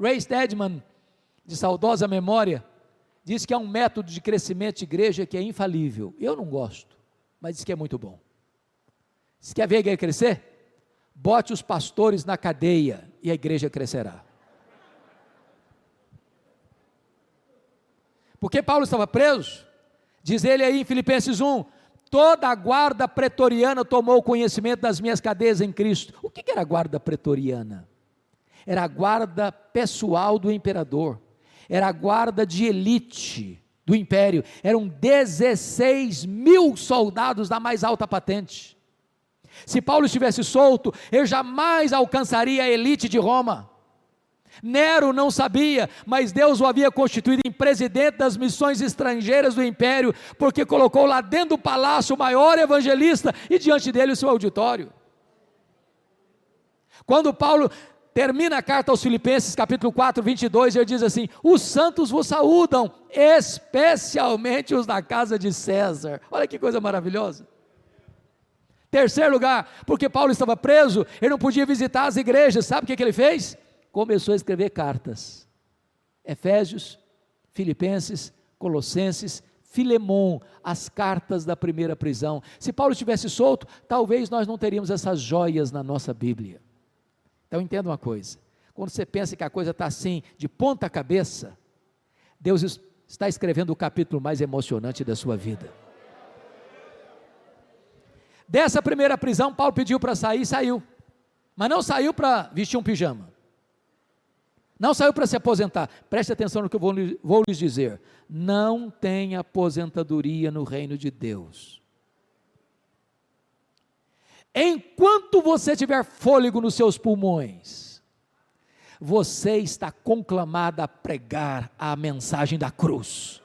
Speaker 2: Ray Stedman, de saudosa memória, diz que há um método de crescimento de igreja que é infalível. Eu não gosto, mas diz que é muito bom. Se quer ver a igreja crescer? Bote os pastores na cadeia e a igreja crescerá. Porque Paulo estava preso, diz ele aí em Filipenses 1, toda a guarda pretoriana tomou conhecimento das minhas cadeias em Cristo. O que era a guarda pretoriana? Era a guarda pessoal do imperador, era a guarda de elite do império, eram 16.000 soldados da mais alta patente. Se Paulo estivesse solto, ele jamais alcançaria a elite de Roma. Nero não sabia, mas Deus o havia constituído em presidente das missões estrangeiras do império, porque colocou lá dentro do palácio o maior evangelista e diante dele o seu auditório. Quando Paulo termina a carta aos Filipenses, capítulo 4, 22, ele diz assim: os santos vos saúdam, especialmente os da casa de César. Olha que coisa maravilhosa. Terceiro lugar, porque Paulo estava preso, ele não podia visitar as igrejas. Sabe o que ele fez? Começou a escrever cartas. Efésios, Filipenses, Colossenses, Filemon, as cartas da primeira prisão. Se Paulo estivesse solto, talvez nós não teríamos essas joias na nossa Bíblia. Então entenda uma coisa: quando você pensa que a coisa está assim, de ponta cabeça, Deus está escrevendo o capítulo mais emocionante da sua vida. Dessa primeira prisão, Paulo pediu para sair, saiu, mas não saiu para vestir um pijama, não saiu para se aposentar. Preste atenção no que eu vou lhes dizer: não tem aposentadoria no reino de Deus. Enquanto você tiver fôlego nos seus pulmões, você está conclamado a pregar a mensagem da cruz.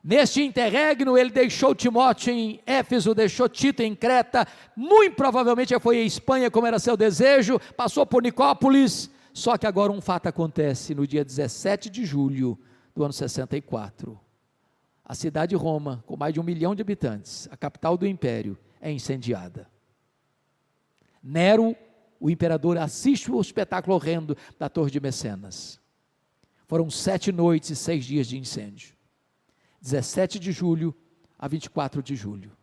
Speaker 2: Neste interregno, ele deixou Timóteo em Éfeso, deixou Tito em Creta, muito provavelmente foi em Espanha, como era seu desejo, passou por Nicópolis, só que agora um fato acontece, no dia 17 de julho do ano 64, a cidade de Roma, com mais de 1 milhão de habitantes, a capital do império, é incendiada. Nero, o imperador, assiste o espetáculo horrendo da Torre de Mecenas. Foram 7 noites e 6 dias de incêndio. 17 de julho a 24 de julho.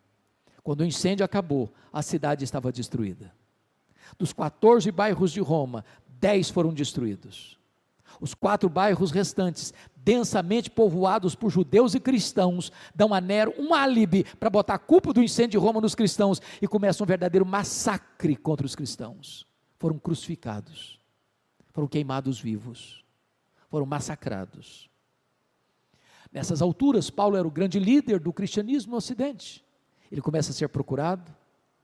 Speaker 2: Quando o incêndio acabou, a cidade estava destruída. Dos 14 bairros de Roma, 10 foram destruídos. Os 4 bairros restantes, densamente povoados por judeus e cristãos, dão a Nero um álibi para botar a culpa do incêndio de Roma nos cristãos, e começa um verdadeiro massacre contra os cristãos. Foram crucificados, foram queimados vivos, foram massacrados. Nessas alturas, Paulo era o grande líder do cristianismo no Ocidente. Ele começa a ser procurado,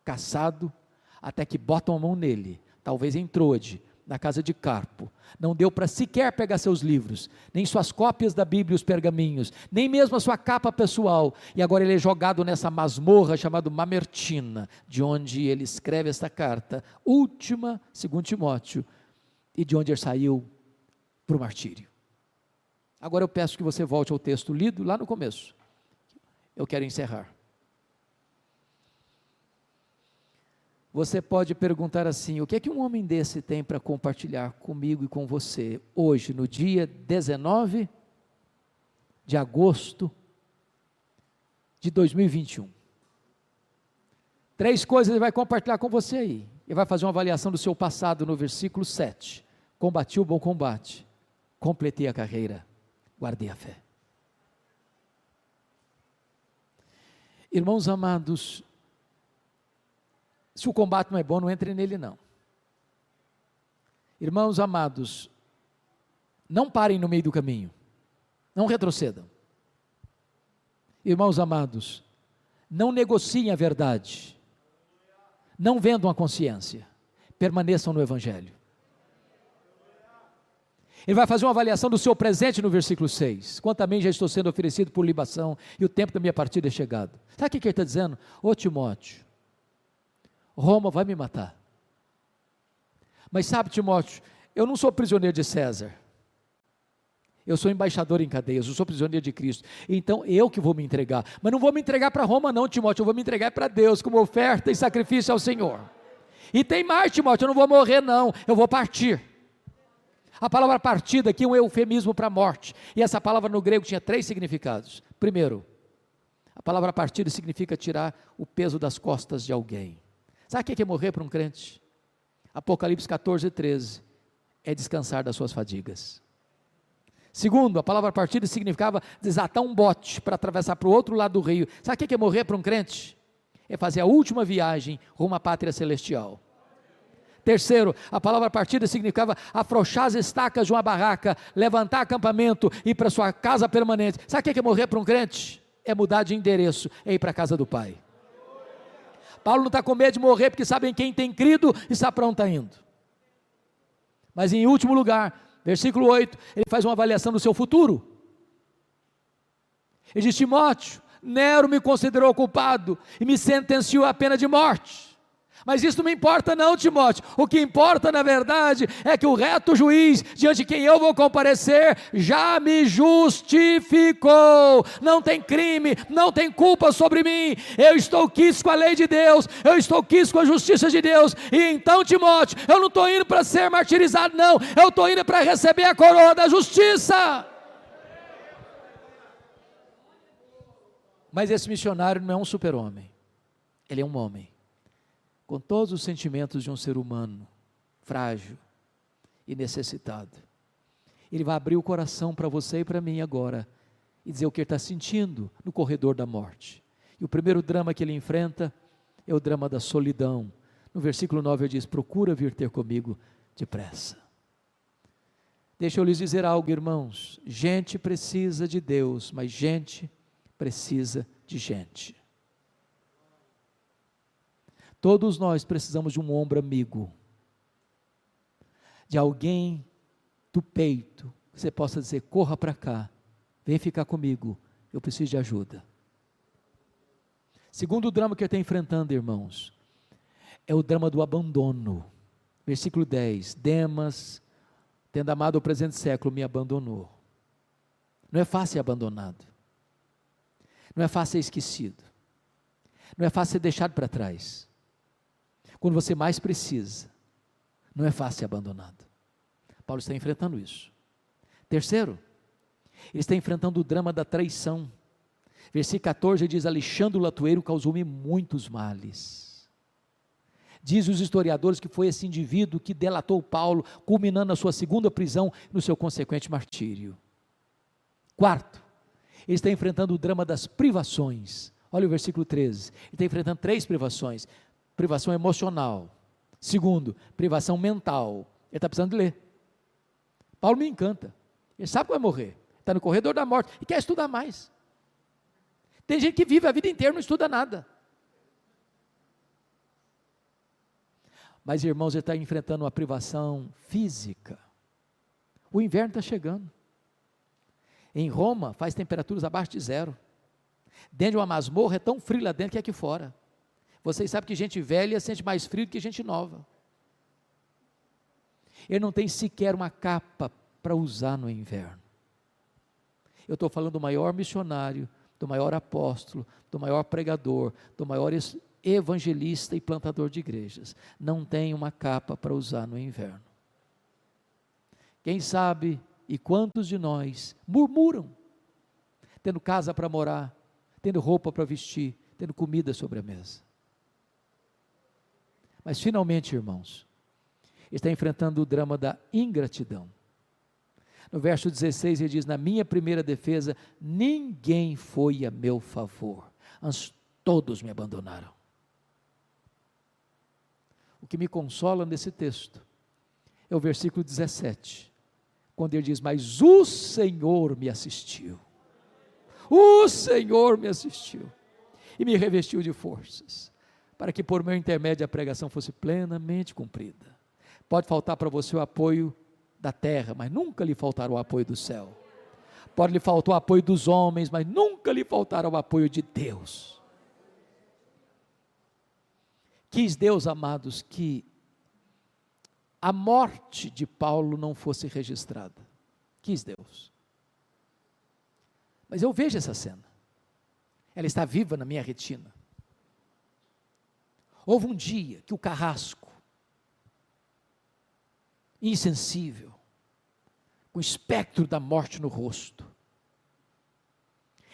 Speaker 2: caçado, até que botam a mão nele, talvez em Troade, na casa de Carpo. Não deu para sequer pegar seus livros, nem suas cópias da Bíblia, os pergaminhos, nem mesmo a sua capa pessoal, e agora ele é jogado nessa masmorra chamada Mamertina, de onde ele escreve esta carta, última, segundo Timóteo, e de onde ele saiu para o martírio. Agora eu peço que você volte ao texto lido lá no começo. Eu quero encerrar. Você pode perguntar assim: o que é que um homem desse tem para compartilhar comigo e com você hoje, no dia 19 de agosto de 2021? 3 coisas ele vai compartilhar com você aí. Ele vai fazer uma avaliação do seu passado no versículo 7. Combati o bom combate, completei a carreira, guardei a fé. Irmãos amados, se o combate não é bom, não entre nele não. Irmãos amados, não parem no meio do caminho, não retrocedam. Irmãos amados, não negociem a verdade, não vendam a consciência, permaneçam no Evangelho. Ele vai fazer uma avaliação do seu presente no versículo 6. Quanto a mim já estou sendo oferecido por libação, e o tempo da minha partida é chegado. Sabe o que ele está dizendo? Ô Timóteo, Roma vai me matar. Mas sabe, Timóteo, eu não sou prisioneiro de César. Eu sou embaixador em cadeias, eu sou prisioneiro de Cristo. Então eu que vou me entregar. Mas não vou me entregar para Roma não, Timóteo, eu vou me entregar para Deus, como oferta e sacrifício ao Senhor. E tem mais, Timóteo, eu não vou morrer não, eu vou partir. A palavra partida aqui é um eufemismo para a morte, e essa palavra no grego tinha 3 significados. Primeiro, a palavra partida significa tirar o peso das costas de alguém. Sabe o que é morrer para um crente? Apocalipse 14, 13, é descansar das suas fadigas. Segundo, a palavra partida significava desatar um bote para atravessar para o outro lado do rio. Sabe o que é morrer para um crente? É fazer a última viagem rumo à pátria celestial. Terceiro, a palavra partida significava afrouxar as estacas de uma barraca, levantar acampamento, ir para sua casa permanente. Sabe o que é morrer para um crente? É mudar de endereço, é ir para a casa do Pai. Paulo não está com medo de morrer, porque sabe em quem tem crido e está pronto indo. Mas em último lugar, versículo 8, ele faz uma avaliação do seu futuro. Ele diz: Timóteo, Nero me considerou culpado e me sentenciou à pena de morte. Mas isso não me importa não, Timóteo. O que importa na verdade é que o reto juiz, diante de quem eu vou comparecer, já me justificou. Não tem crime, não tem culpa sobre mim. Eu estou quisto com a lei de Deus, eu estou quisto com a justiça de Deus. E então, Timóteo, eu não estou indo para ser martirizado não, eu estou indo para receber a coroa da justiça. Mas esse missionário não é um super-homem, ele é um homem com todos os sentimentos de um ser humano, frágil e necessitado. Ele vai abrir o coração para você e para mim agora, e dizer o que ele está sentindo no corredor da morte. E o primeiro drama que ele enfrenta é o drama da solidão. No versículo 9 ele diz: procura vir ter comigo depressa. Deixa eu lhes dizer algo, irmãos, gente precisa de Deus, mas gente precisa de gente. Todos nós precisamos de um ombro amigo, de alguém do peito, que você possa dizer: corra para cá, vem ficar comigo, eu preciso de ajuda. Segundo drama que ele está enfrentando, irmãos, é o drama do abandono. Versículo 10, Demas, tendo amado o presente século, me abandonou. Não é fácil ser abandonado, não é fácil ser esquecido, não é fácil ser deixado para trás. Quando você mais precisa, não é fácil ser abandonado. Paulo está enfrentando isso. Terceiro, ele está enfrentando o drama da traição. Versículo 14 ele diz: Alexandre o Latueiro causou-me muitos males. Diz os historiadores que foi esse indivíduo que delatou Paulo, culminando a sua segunda prisão, no seu consequente martírio. Quarto, ele está enfrentando o drama das privações. Olha o versículo 13, ele está enfrentando 3 privações: privação emocional, segundo, privação mental. Ele está precisando de ler. Paulo me encanta, ele sabe que vai morrer, está no corredor da morte e quer estudar mais. Tem gente que vive a vida inteira e não estuda nada. Mas, irmãos, ele está enfrentando uma privação física. O inverno está chegando. Em Roma faz temperaturas abaixo de 0. Dentro de uma masmorra é tão frio lá dentro que aqui fora. Vocês sabem que gente velha sente mais frio do que gente nova. Ele não tem sequer uma capa para usar no inverno. Eu estou falando do maior missionário, do maior apóstolo, do maior pregador, do maior evangelista e plantador de igrejas. Não tem uma capa para usar no inverno. Quem sabe e quantos de nós murmuram, tendo casa para morar, tendo roupa para vestir, tendo comida sobre a mesa. Mas finalmente, irmãos, está enfrentando o drama da ingratidão. No verso 16 ele diz: na minha primeira defesa, ninguém foi a meu favor, antes todos me abandonaram. O que me consola nesse texto é o versículo 17, quando ele diz: mas o Senhor me assistiu, o Senhor me assistiu, e me revestiu de forças, para que por meu intermédio a pregação fosse plenamente cumprida. Pode faltar para você o apoio da terra, mas nunca lhe faltará o apoio do céu. Pode lhe faltar o apoio dos homens, mas nunca lhe faltará o apoio de Deus. Quis Deus, amados, que a morte de Paulo não fosse registrada. Quis Deus. Mas eu vejo essa cena. Ela está viva na minha retina. Houve um dia que o carrasco, insensível, com o espectro da morte no rosto,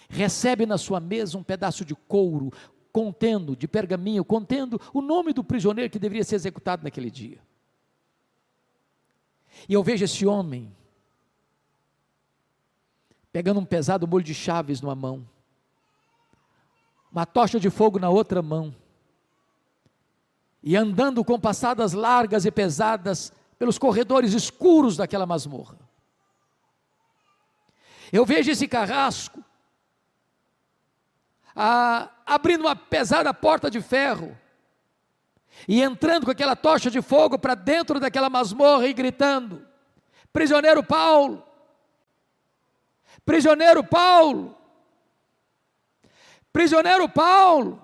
Speaker 2: recebe na sua mesa um pedaço de couro, contendo, de pergaminho, contendo o nome do prisioneiro que deveria ser executado naquele dia. E eu vejo esse homem, pegando um pesado molho de chaves numa mão, uma tocha de fogo na outra mão, e andando com passadas largas e pesadas, pelos corredores escuros daquela masmorra. Eu vejo esse carrasco, abrindo uma pesada porta de ferro, e entrando com aquela tocha de fogo para dentro daquela masmorra e gritando: prisioneiro Paulo, prisioneiro Paulo, prisioneiro Paulo.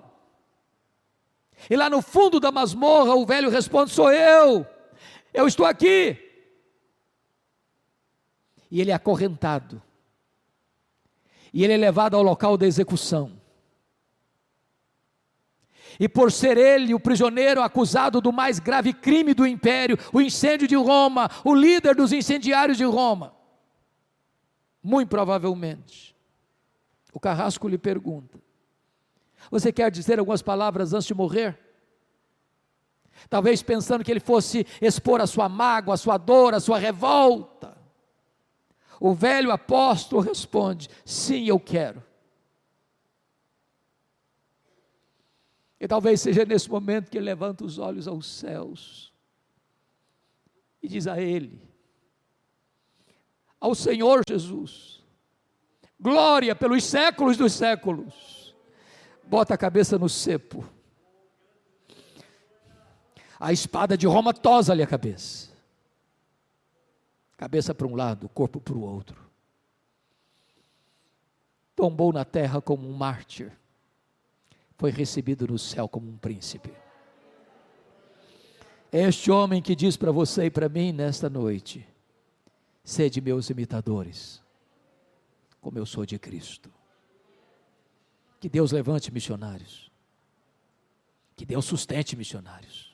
Speaker 2: E lá no fundo da masmorra o velho responde: sou eu estou aqui. E ele é acorrentado, e ele é levado ao local da execução, e por ser ele o prisioneiro acusado do mais grave crime do império, o incêndio de Roma, o líder dos incendiários de Roma, muito provavelmente, o carrasco lhe pergunta: você quer dizer algumas palavras antes de morrer? talvez pensando que ele fosse expor a sua mágoa, a sua dor, a sua revolta. O velho apóstolo responde: sim, eu quero. E talvez seja nesse momento que ele levanta os olhos aos céus e diz a ele, ao Senhor Jesus: glória pelos séculos dos séculos. Bota a cabeça no cepo. A espada de Roma tosa-lhe a cabeça. Cabeça para um lado, corpo para o outro. Tombou na terra como um mártir. Foi recebido no céu como um príncipe. É este homem que diz para você e para mim nesta noite: sede meus imitadores, como eu sou de Cristo. Que Deus levante missionários. Que Deus sustente missionários.